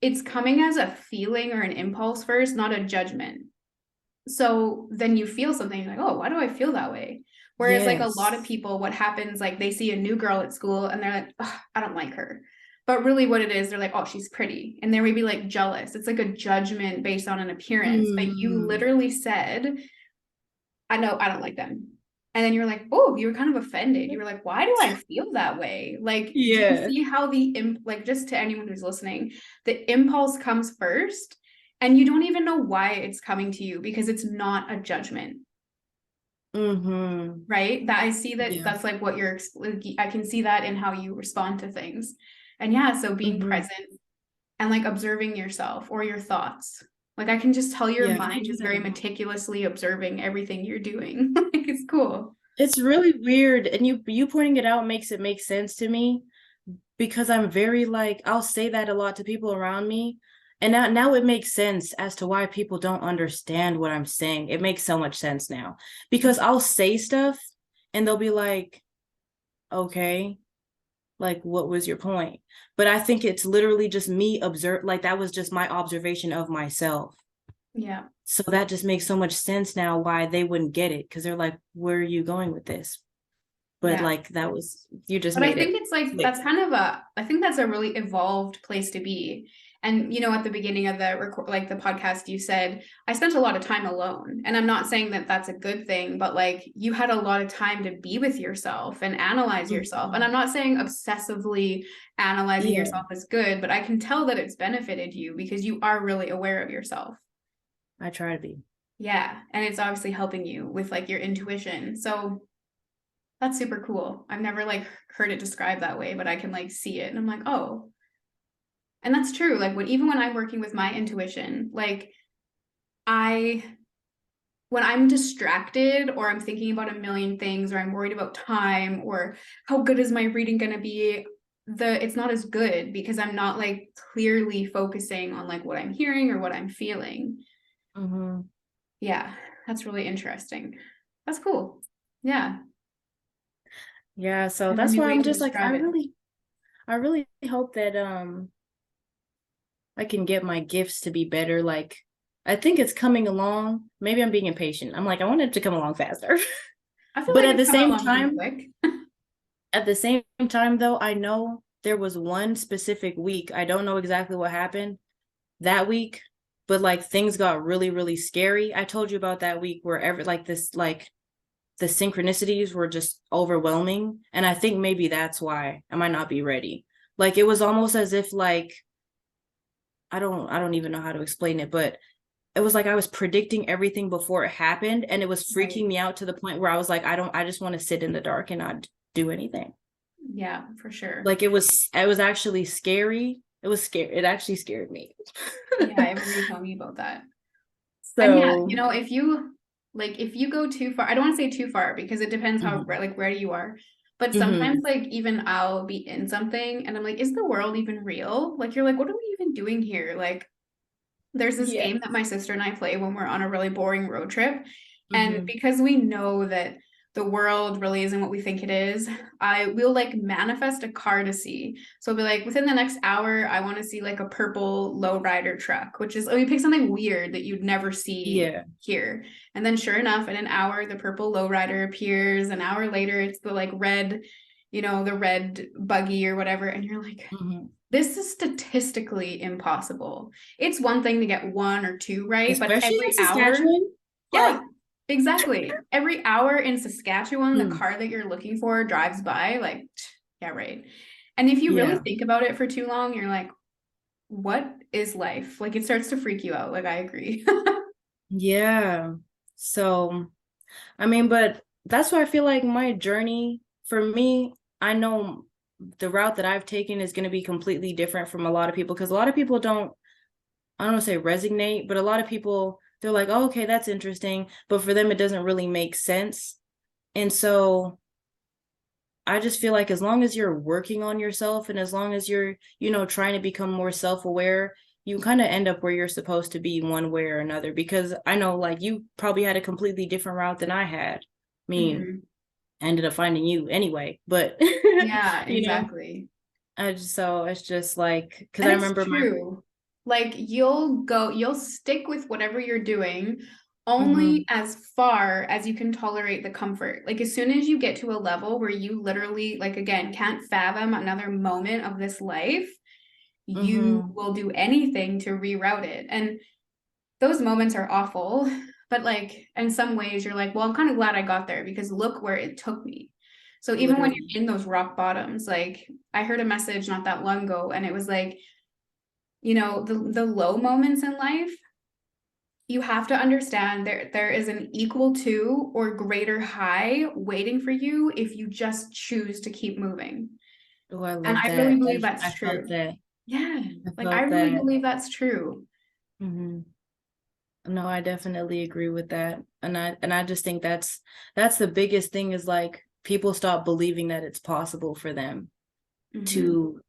it's coming as a feeling or an impulse first, not a judgment. So then you feel something like, oh, why do I feel that way? Whereas like a lot of people, what happens, like they see a new girl at school and they're like, oh, I don't like her. But really what it is, they're like, oh, she's pretty. And they're maybe like jealous. It's like a judgment based on an appearance. But you literally said, I know I don't like them. And then you're like, oh, you were kind of offended. You were like, why do I feel that way? Like, do you see how like, just to anyone who's listening, the impulse comes first and you don't even know why it's coming to you, because it's not a judgment. Right? That I see that that's like what I can see that in how you respond to things. And so being present and like observing yourself or your thoughts. Like I can just tell your mind is very meticulously observing everything you're doing. Like it's cool. It's really weird. And you pointing it out makes it make sense to me, because I'm very like, I'll say that a lot to people around me. And now it makes sense as to why people don't understand what I'm saying. It makes so much sense now because I'll say stuff and they'll be like, okay, like what was your point? But I think it's literally just me observe, like that was just my observation of myself. Yeah. So that just makes so much sense now why they wouldn't get it because they're like, where are you going with this? But Yeah. like that was, you just But I made think it it's like click. that's kind of a I think that's a really evolved place to be. And at the beginning of the record, like the podcast, you said I spent a lot of time alone, and I'm not saying that that's a good thing, but like you had a lot of time to be with yourself and analyze yourself. And I'm not saying obsessively analyzing Yeah, yourself is good, but I can tell that it's benefited you because you are really aware of yourself. I try to be. Yeah, and it's obviously helping you with like your intuition. So that's super cool. I've never like heard it described that way, but I can like see it and I'm like, oh. And that's true. Like even when I'm working with my intuition, like I when I'm distracted or I'm thinking about a million things or I'm worried about time or how good is my reading going to be, it's not as good because I'm not like clearly focusing on like what I'm hearing or what I'm feeling. Mm-hmm. Yeah, that's really interesting. That's cool. Yeah. Yeah, so There's a that's new why way I'm to just like, describe it. I really hope that I can get my gifts to be better. Like, I think it's coming along. Maybe I'm being impatient. I'm like, I want it to come along faster. I feel But like it's coming along pretty quick. at the same time, though, I know there was one specific week. I don't know exactly what happened that week, but like things got really, really scary. I told you about that week where like the synchronicities were just overwhelming. And I think maybe that's why I might not be ready. Like it was almost as if like I don't even know how to explain it, but it was like I was predicting everything before it happened and it was Right. freaking me out to the point where I was like, I just want to sit in the dark and not do anything. Yeah, for sure. Like it was actually scary. It was scary. It actually scared me. Yeah, I remember you telling me about that. And yeah, So if you go too far, I don't want to say too far because it depends how mhm, like where you are. But sometimes mhm, like even I'll be in something and I'm like, is the world even real? Like you're like, what are we even doing here? Like there's this yeah. game that my sister and I play when we're on a really boring road trip. And Mhm, because we know that the world really isn't what we think it is, I will like manifest a car to see. So I'll be like, within the next hour, I want to see like a purple lowrider truck, which is, oh, you pick something weird that you'd never see yeah. here. And then sure enough, in an hour, the purple lowrider appears. An hour later, it's the like red, the red buggy or whatever. And you're like, Mhm. this is statistically impossible. It's one thing to get one or two right, but Especially in every hour, Saskatchewan. yeah, Like, exactly. Every hour in Saskatchewan, the mm, car that you're looking for drives by, like, yeah, right. And if you really yeah. think about it for too long, you're like, what is life? Like, it starts to freak you out. Like, I agree. Yeah. So, I mean, but that's why I feel like my journey for me, I know the route that I've taken is going to be completely different from a lot of people because a lot of people don't, I don't want to say resonate, but a lot of people, they're like, oh, okay, that's interesting. But for them, it doesn't really make sense. And so I just feel like as long as you're working on yourself and as long as you're, trying to become more self-aware, you kind of end up where you're supposed to be one way or another. Because I know like you probably had a completely different route than I had. I mean, Mhm. I ended up finding you anyway, but Yeah, you know, exactly. so it's just like because And I it's remember my true. Like you'll stick with whatever you're doing mm-hmm, only as far as you can tolerate the comfort. Like as soon as you get to a level where you literally, like again, can't fathom another moment of this life, you mm-hmm, will do anything to reroute it. And those moments are awful, but like in some ways you're like, well, I'm kind of glad I got there because look where it took me. So even when literally. you're in those rock bottoms, like I heard a message not that long ago and it was like the low moments in life, you have to understand there is an equal to or greater high waiting for you if you just choose to keep moving. Oh, I And love I really that. believe that's I felt true. that. Yeah, I like I felt really that. believe that's true. Mm-hmm. No, I definitely agree with that. And I just think that's the biggest thing is like people stop believing that it's possible for them Hmm. to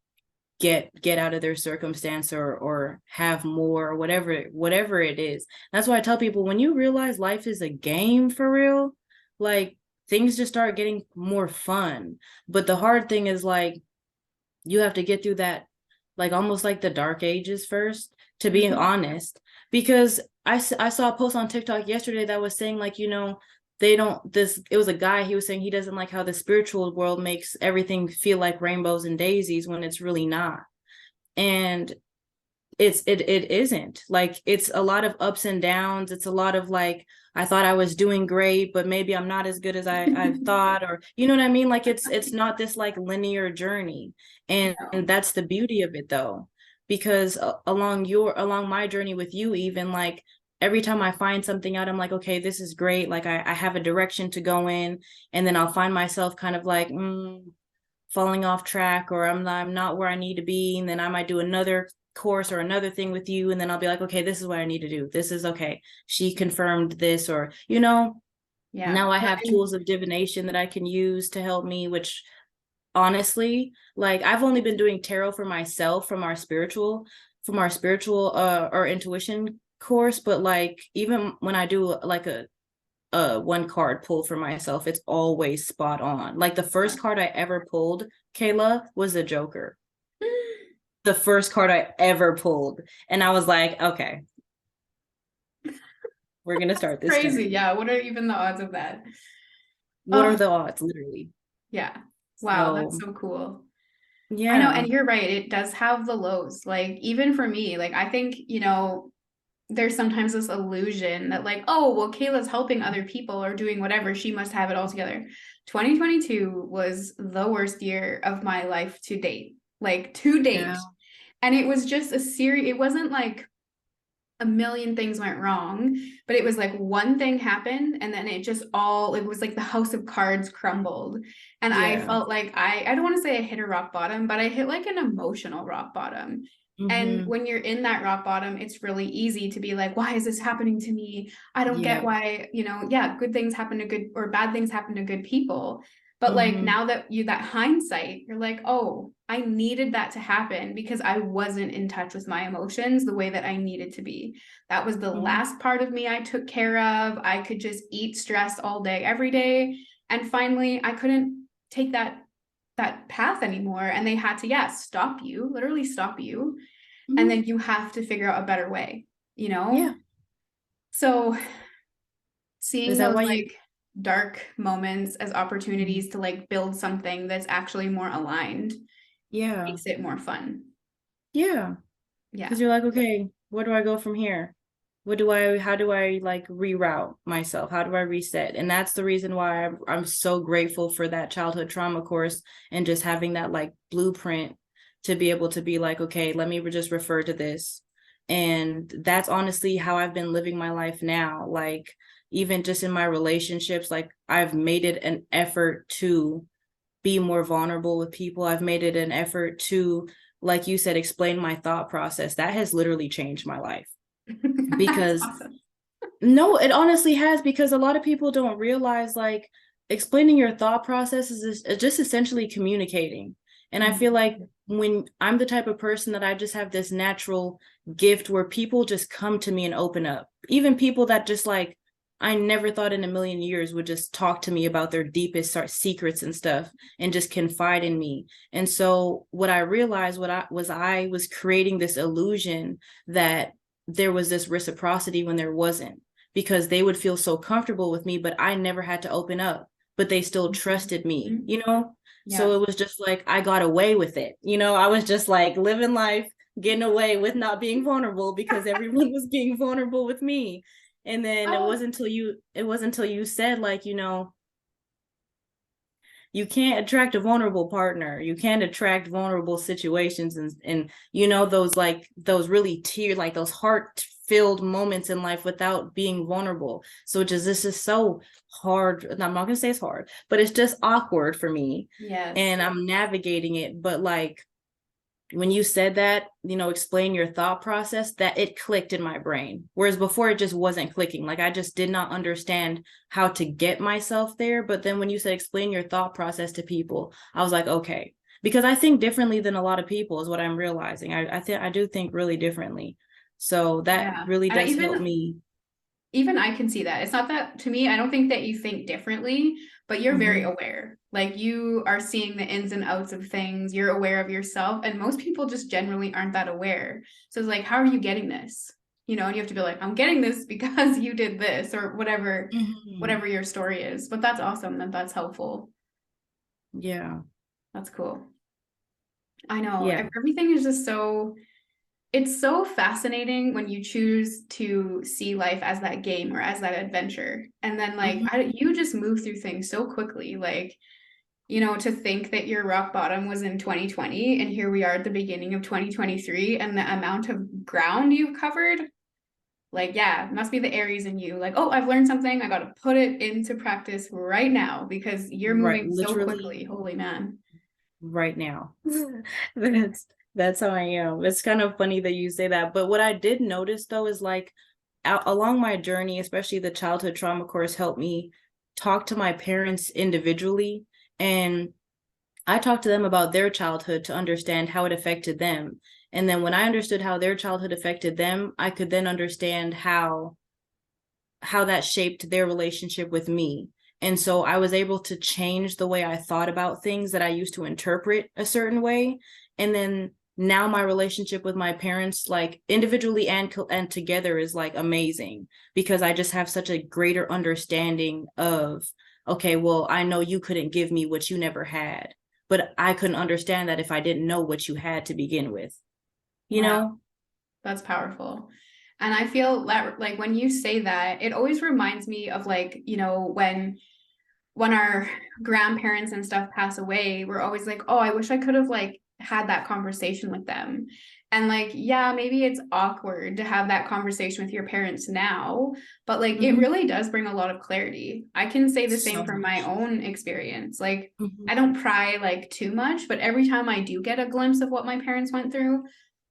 get out of their circumstance or have more or whatever it is. That's why I tell people, when you realize life is a game for real, like things just start getting more fun. But the hard thing is like you have to get through that, like almost like the dark ages first, to be honest. Because I saw a post on TikTok yesterday that was saying like, they don't, this, it was a guy, he was saying he doesn't like how the spiritual world makes everything feel like rainbows and daisies when it's really not. And it isn't. Like, it's a lot of ups and downs. It's a lot of like, I thought I was doing great, but maybe I'm not as good as I thought, or you know what I mean? Like it's not this like linear journey. And that's the beauty of it though, because along my journey with you, even like every time I find something out, I'm like, okay, this is great. Like I have a direction to go in, and then I'll find myself kind of like falling off track, or I'm not where I need to be. And then I might do another course or another thing with you, and then I'll be like, okay, this is what I need to do. This is okay. She confirmed this, or now I have tools of divination that I can use to help me, which honestly, like I've only been doing tarot for myself from our spiritual or intuition course, but like even when I do like a one card pull for myself, it's always spot on. Like the first card I ever pulled, Kayla, was the Joker. The first card I ever pulled. And I was like, okay, we're gonna start this Crazy. journey. Yeah. What are even the odds of that? What are the odds, literally? Yeah. Wow, that's so cool. I know, Yeah. and you're right. It does have the lows. Like, even for me, like, I think, there's sometimes this illusion that, like, oh, well, Kayla's helping other people or doing whatever. She must have it all together. 2022 was the worst year of my life to date, like, to date. Yeah. And it was just it wasn't like a million things went wrong, but it was like one thing happened and then it was like the house of cards crumbled. And I Yeah. felt like I don't want to say I hit a rock bottom, but I hit like an emotional rock bottom. And Mm-hmm. when you're in that rock bottom, it's really easy to be like, why is this happening to me? I don't get Yeah. why, good things happen to good or bad things happen to good people. But like Mm-hmm. now that hindsight, you're like, oh, I needed that to happen because I wasn't in touch with my emotions the way that I needed to be. That was the Mm-hmm. last part of me I took care of. I could just eat stress all day, every day. And finally, I couldn't take that path anymore. And they had to, stop you, literally stop you. And Mm-hmm. then you have to figure out a better way, you know? Yeah. So Is seeing that those why you like dark moments as Mhm. opportunities to like build something that's actually more aligned Yeah. makes it more fun. Yeah. Yeah. Because you're like, okay, where do I go from here? How do I like reroute myself? How do I reset? And that's the reason why I'm so grateful for that childhood trauma course, and just having that like blueprint to be able to be like, okay, let me just refer to this. And that's honestly how I've been living my life now. Like, even just in my relationships, like I've made it an effort to be more vulnerable with people. I've made it an effort to, like you said, explain my thought process. That has literally changed my life. That's Because awesome. no, it honestly has, because a lot of people don't realize like explaining your thought process is just essentially communicating. And I feel like when I'm the type of person that I just have this natural gift where people just come to me and open up, even people that just like I never thought in a million years would just talk to me about their deepest secrets and stuff, and just confide in me. And so what I realized, I was creating this illusion that there was this reciprocity when there wasn't, because they would feel so comfortable with me, but I never had to open up, but they still trusted me, Yeah. So it was just like I got away with it. I was just like living life, getting away with not being vulnerable because everyone was being vulnerable with me. And then Oh, it wasn't until you said like, you can't attract a vulnerable partner. You can't attract vulnerable situations, and those like those really like those heart filled moments in life without being vulnerable. So this is so hard. I'm not gonna say it's hard, but it's just awkward for me. yes. And I'm navigating it. But like when you said that, explain your thought process, that it clicked in my brain. Whereas before it just wasn't clicking. Like I just did not understand how to get myself there. But then when you said explain your thought process to people, I was like, okay, because I think differently than a lot of people is what I'm realizing. I do think really differently. So that Yeah. really And does help me. even I can see that. It's not that to me, I don't think that you think differently, but you're very Mhm. aware. Like you are seeing the ins and outs of things, you're aware of yourself, and most people just generally aren't that aware. So it's like, how are you getting this? You know, and you have to be like, I'm getting this because you did this or Mhm. whatever your story is. But that's awesome that that's helpful. Yeah. That's cool. I know Yeah. everything is just so it's so fascinating when you choose to see life as that game or as that adventure. And then like Mhm. you just move through things so quickly. Like, you know, to think that your rock bottom was in 2020 and here we are at the beginning of 2023 and the amount of ground you've covered, like yeah, must be the Aries in you. Like, oh, I've learned something. I got to put it into practice right now because you're Right. moving so Literally quickly. Holy man. right now. that's that's how I am. It's kind of funny that you say that. But what I did notice though is like along my journey, especially the childhood trauma course helped me talk to my parents individually, and I talked to them about their childhood to understand how it affected them. And then when I understood how their childhood affected them, I could then understand how that shaped their relationship with me. And so I was able to change the way I thought about things that I used to interpret a certain way. And then now my relationship with my parents, like individually and together, is like amazing because I just have such a greater understanding of, okay, well, I know you couldn't give me what you never had, but I couldn't understand that if I didn't know what you had to begin with, you Wow. know? That's powerful. And I feel that like when you say that, it always reminds me of like, you know, when our grandparents and stuff pass away, we're always like, oh, I wish I could have like had that conversation with them. And like, yeah, maybe it's awkward to have that conversation with your parents now, but like it Mm-hmm. really does bring a lot of clarity. I can say the same So from my much. own experience. Like, I Mm-hmm. don't pry like too much, but every time I do get a glimpse of what my parents went through,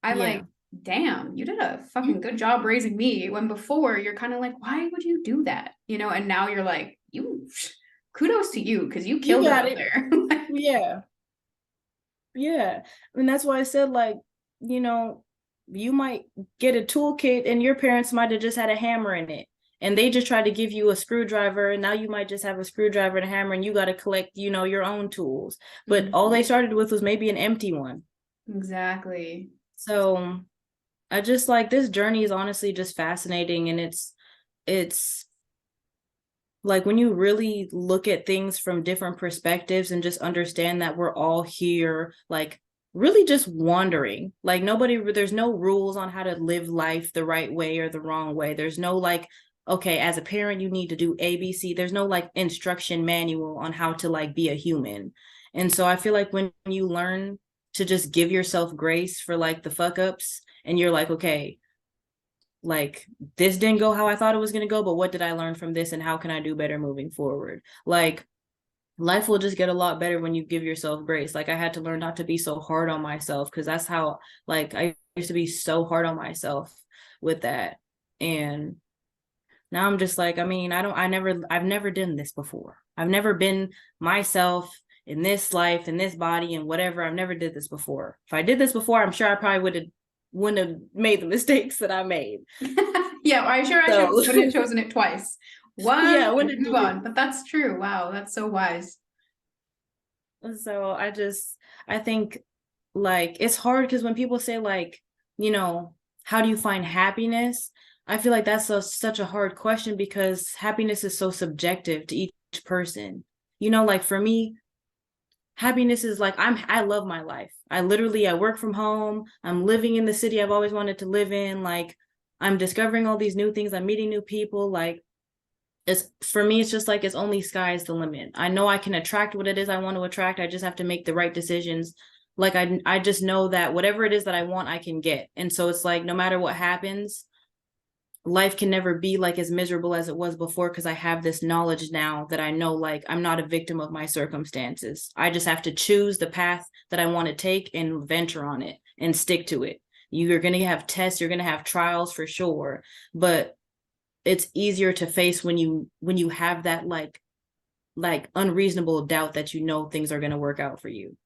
I'm Yeah. like, damn, you did a fucking good job raising me. When before you're kind of like, why would you do that? You know, and now you're like, you kudos to you because you You killed it got out it. there. Yeah. Yeah. And that's why I said, like, you know, you might get a toolkit and your parents might have just had a hammer in it. And they just tried to give you a screwdriver. And now you might just have a screwdriver and a hammer and you got to collect, your own tools. But all they Mhm. started with was maybe an empty one. Exactly. So I just like this journey is honestly just fascinating. And it's like when you really look at things from different perspectives and just understand that we're all here, like really just wandering. Like there's no rules on how to live life the right way or the wrong way. There's no like, okay, as a parent you need to do ABC. There's no like instruction manual on how to like be a human. And so I feel like when you learn to just give yourself grace for like the fuck ups, and you're like, okay, like this didn't go how I thought it was going to go, but what did I learn from this and how can I do better moving forward? Like life will just get a lot better when you give yourself grace. Like I had to learn not to be so hard on myself because that's how, like, I used to be so hard on myself with that. And now I'm just like, I mean, I've never done this before. I've never been myself in this life, in this body, and whatever. I've never did this before. If I did this before, I'm sure I probably wouldn't have made the mistakes that I made. Yeah, I sure I So wouldn't have chosen it twice. yeah, One I and wouldn't move do it. on. But that's true. Wow, that's so wise. So I think like it's hard because when people say like, how do you find happiness? I feel like that's such a hard question because happiness is so subjective to each person. Like for me, happiness is like I love my life. I work from home. I'm living in the city I've always wanted to live in. Like I'm discovering all these new things. I'm meeting new people. Like it's for me, it's just like it's only sky's the limit. I know I can attract what it is I want to attract. I just have to make the right decisions. Like I just know that whatever it is that I want, I can get. And so it's like no matter what happens, life can never be like as miserable as it was before because I have this knowledge now that I know like I'm not a victim of my circumstances. I just have to choose the path that I want to take and venture on it and stick to it. You're going to have tests, you're going to have trials for sure, but it's easier to face when you have that like unreasonable doubt that things are going to work out for you.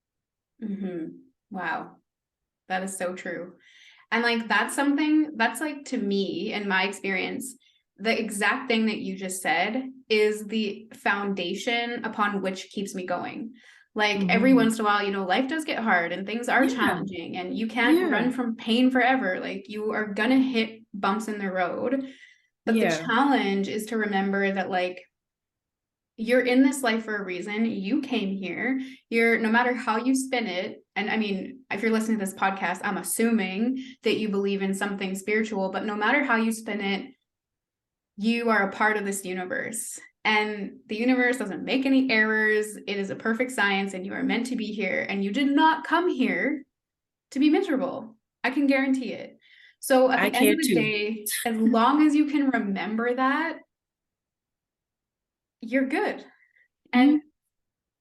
Wow, that is so true. And like that's something that's like to me, in my experience, the exact thing that you just said is the foundation upon which keeps me going. Like every Hmm. once in a while, life does get hard and things are Yeah. challenging and you can't Yeah. run from pain forever. Like you are gonna hit bumps in the road. But the Yeah. challenge is to remember that like you're in this life for a reason. You came here. You're no matter how you spin it. And I mean, if you're listening to this podcast, I'm assuming that you believe in something spiritual, but no matter how you spin it, you are a part of this universe. And the universe doesn't make any errors. It is a perfect science, and you are meant to be here. And you did not come here to be miserable. I can guarantee it. So at I the end care of the too. day, as long as you can remember that, you're good. And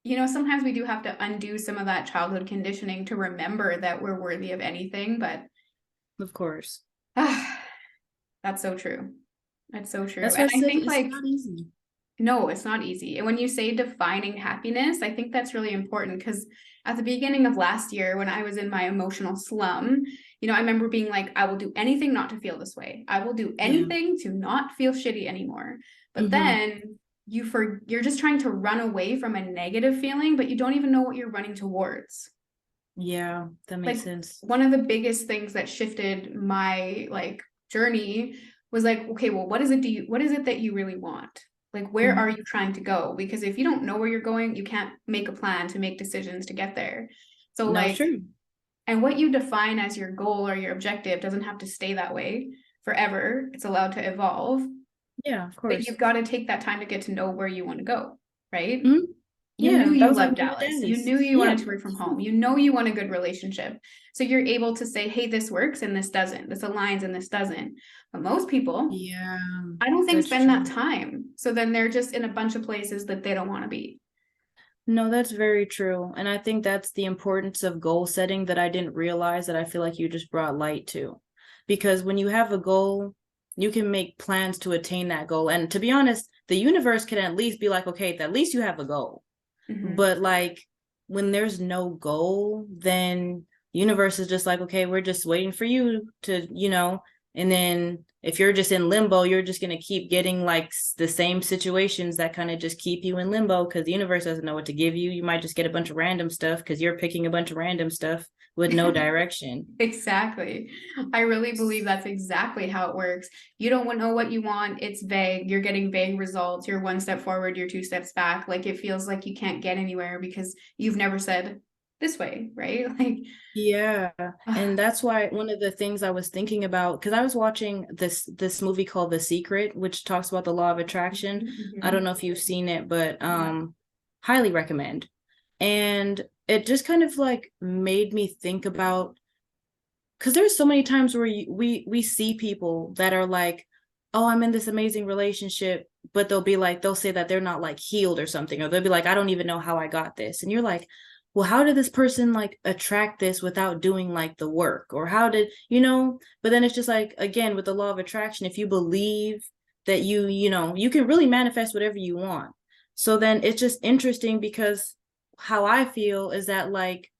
Mhm. sometimes we do have to undo some of that childhood conditioning to remember that we're worthy of anything, but Of course. ah, that's so true. That's so true. That's why And I I said think it's like, not easy. no, it's not easy. And when you say defining happiness, I think that's really important because at the beginning of last year, when I was in my emotional slum, I remember being like, I will do anything not to feel this way. I will do Yeah. anything to not feel shitty anymore. But Hmm. then you're just trying to run away from a negative feeling, but you don't even know what you're running towards. Yeah, that makes Like sense. one of the biggest things that shifted my like journey was like, okay, well, what is it that you really want? Like, where are Hmm. you trying to go? Because if you don't know where you're going, you can't make a plan to make decisions to get there. So No, like, true. and what you define as your goal or your objective doesn't have to stay that way forever. It's allowed to evolve, Yeah, of but course. you've got to take that time to get to know where you want to go, right? Hmm. You knew Yeah, that you was like loved me with Dallas. You Dallas. knew you Yeah. wanted to work from home. You know you want a good relationship. So you're able to say, hey, this works and this doesn't. This aligns and this doesn't. But most people, Yeah, I don't think that's spend that true. time. So then they're just in a bunch of places that they don't want to be. No, that's very true. And I think that's the importance of goal setting that I didn't realize that I feel like you just brought light to. Because when you have a goal, you can make plans to attain that goal. And to be honest, the universe can at least be like, okay, at least you have a goal. Mm-hmm. But like when there's no goal, then universe is just like, okay, we're just waiting for you to, and then if you're just in limbo, you're just going to keep getting like the same situations that kind of just keep you in limbo because the universe doesn't know what to give you. You might just get a bunch of random stuff because you're picking a bunch of random stuff with no direction. Exactly. I really believe that's exactly how it works. You don't know what you want. It's vague. You're getting vague results. You're one step forward, you're two steps back. Like it feels like you can't get anywhere because you've never said this way, right? Like, Yeah, and that's why one of the things I was thinking about, because I was watching this movie called The Secret, which talks about the law of attraction. I don't mhm. know if you've seen it, but Yeah. highly recommend. And it just kind of like made me think about, because there's so many times where we see people that are like, oh, I'm in this amazing relationship, but they'll say that they're not like healed or something, or they'll be like, I don't even know how I got this. And you're like, well, how did this person like attract this without doing like the work? Or how did, but then it's just like, again, with the law of attraction, if you believe that you can really manifest whatever you want. So then it's just interesting because how I feel is that like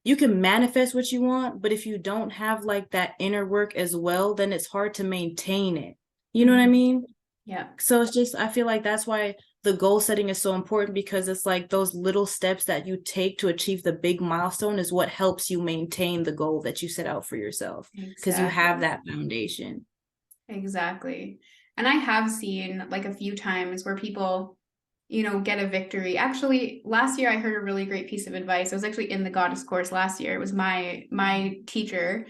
you can manifest what you want, but if you don't have like that inner work as well, then it's hard to maintain it. You know what I Mhm. mean? Yeah. So it's just, I feel like that's why the goal setting is so important because it's like those little steps that you take to achieve the big milestone is what helps you maintain the goal that you set out for yourself because you have Exactly. that foundation. Exactly. And I have seen like a few times where people, get a victory. Actually, last year I heard a really great piece of advice. I was actually in the goddess course last year. It was my teacher,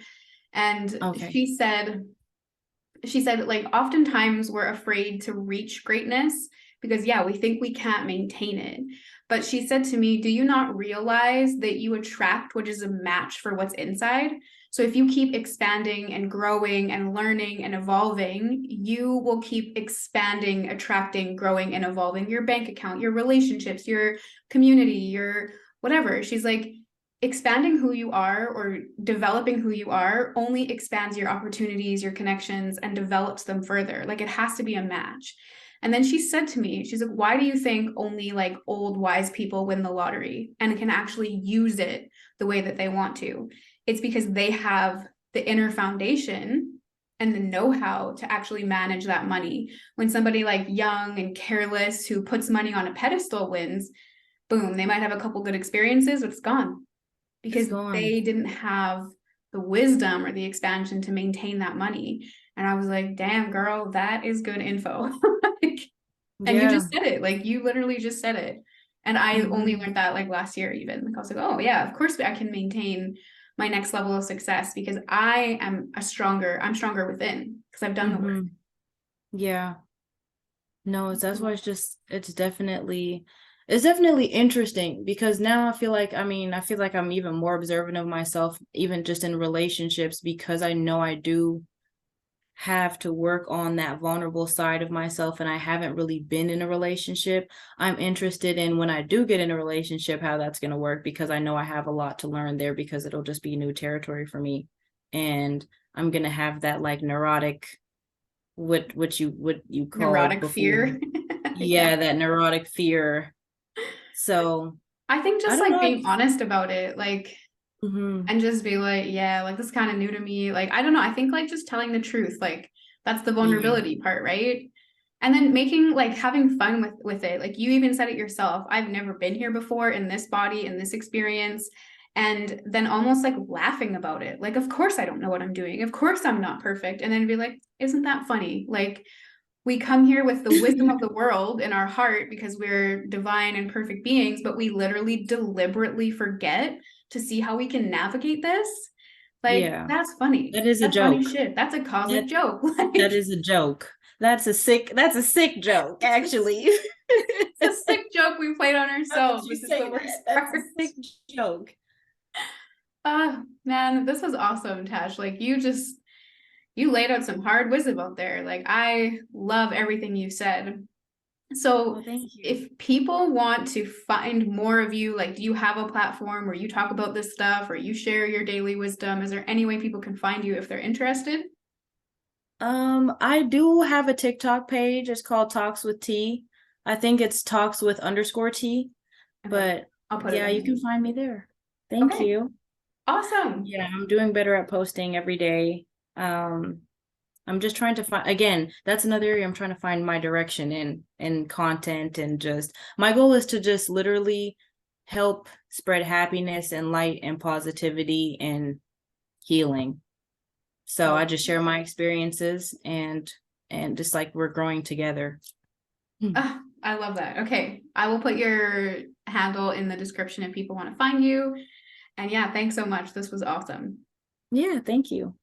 and Okay. she said like oftentimes we're afraid to reach greatness because yeah, we think we can't maintain it. But she said to me, do you not realize that you attract what is a match for what's inside? So if you keep expanding and growing and learning and evolving, you will keep expanding, attracting, growing and evolving your bank account, your relationships, your community, your whatever. She's like, expanding who you are or developing who you are only expands your opportunities, your connections, and develops them further. Like it has to be a match. And then she said to me, she's like, why do you think only like old wise people win the lottery and can actually use it the way that they want to. It's because they have the inner foundation and the know-how to actually manage that money. When somebody like young and careless who puts money on a pedestal wins, boom, they might have a couple good experiences, but it's gone It's because gone. they didn't have the wisdom or the expansion to maintain that money. And I was like, damn, girl, that is good info. Like, and you Yeah. just said it, like you literally just said it. And I only Hmm. learned that like last year, even. Like I was like, oh yeah, of course I can maintain my next level of success because I'm stronger within because I've done the work. Hmm. Yeah. No, that's why it's definitely interesting because now I feel like I'm even more observant of myself, even just in relationships, because I know I do have to work on that vulnerable side of myself and I haven't really been in a relationship. I'm interested in when I do get in a relationship, how that's going to work because I know I have a lot to learn there because it'll just be new territory for me. And I'm going to have that like neurotic what you called Neurotic before. fear. Yeah. Yeah, that neurotic fear. So I think I just don't like know. being honest about it, like, Hmm. and just be like, yeah, like this is kind of new to me. Like, I don't know. I think like just telling the truth, like that's the Yeah. vulnerability part, right? And then making like having fun with it. Like you even said it yourself. I've never been here before in this body, in this experience. And then almost like laughing about it. Like, of course I don't know what I'm doing. Of course I'm not perfect. And then be like, isn't that funny? Like we come here with the wisdom of the world in our heart because we're divine and perfect beings, but we literally deliberately forget to see how we can navigate this. Like, Yeah. that's funny. That is a That's funny joke. shit. That's a cosmic That joke. that Like, is a joke. That's a sick joke, it's actually. a sick joke we played on How could ourselves, you which is the say worst that? That's a part. sick joke. Man, this was awesome, Tash. Like, you laid out some hard wisdom out there. Like, I love everything you said. So Well, thank you. if people want to find more of you, like do you have a platform where you talk about this stuff or you share your daily wisdom? Is there any way people can find you if they're interested? I do have a TikTok page. It's called Talks with T. I think it's Talks with underscore T. Okay, But I'll put it yeah, you in. can find me there. Thank Okay, you. awesome. Yeah, I'm doing better at posting every day. I'm just trying to find again, that's another area I'm trying to find my direction in content and just my goal is to just literally help spread happiness and light and positivity and healing. I So I love just share that. my experiences and just like we're growing together. I love that. Okay, I will put your handle in the description if people want to find you. And yeah, thanks so much. This was awesome. Yeah, thank you.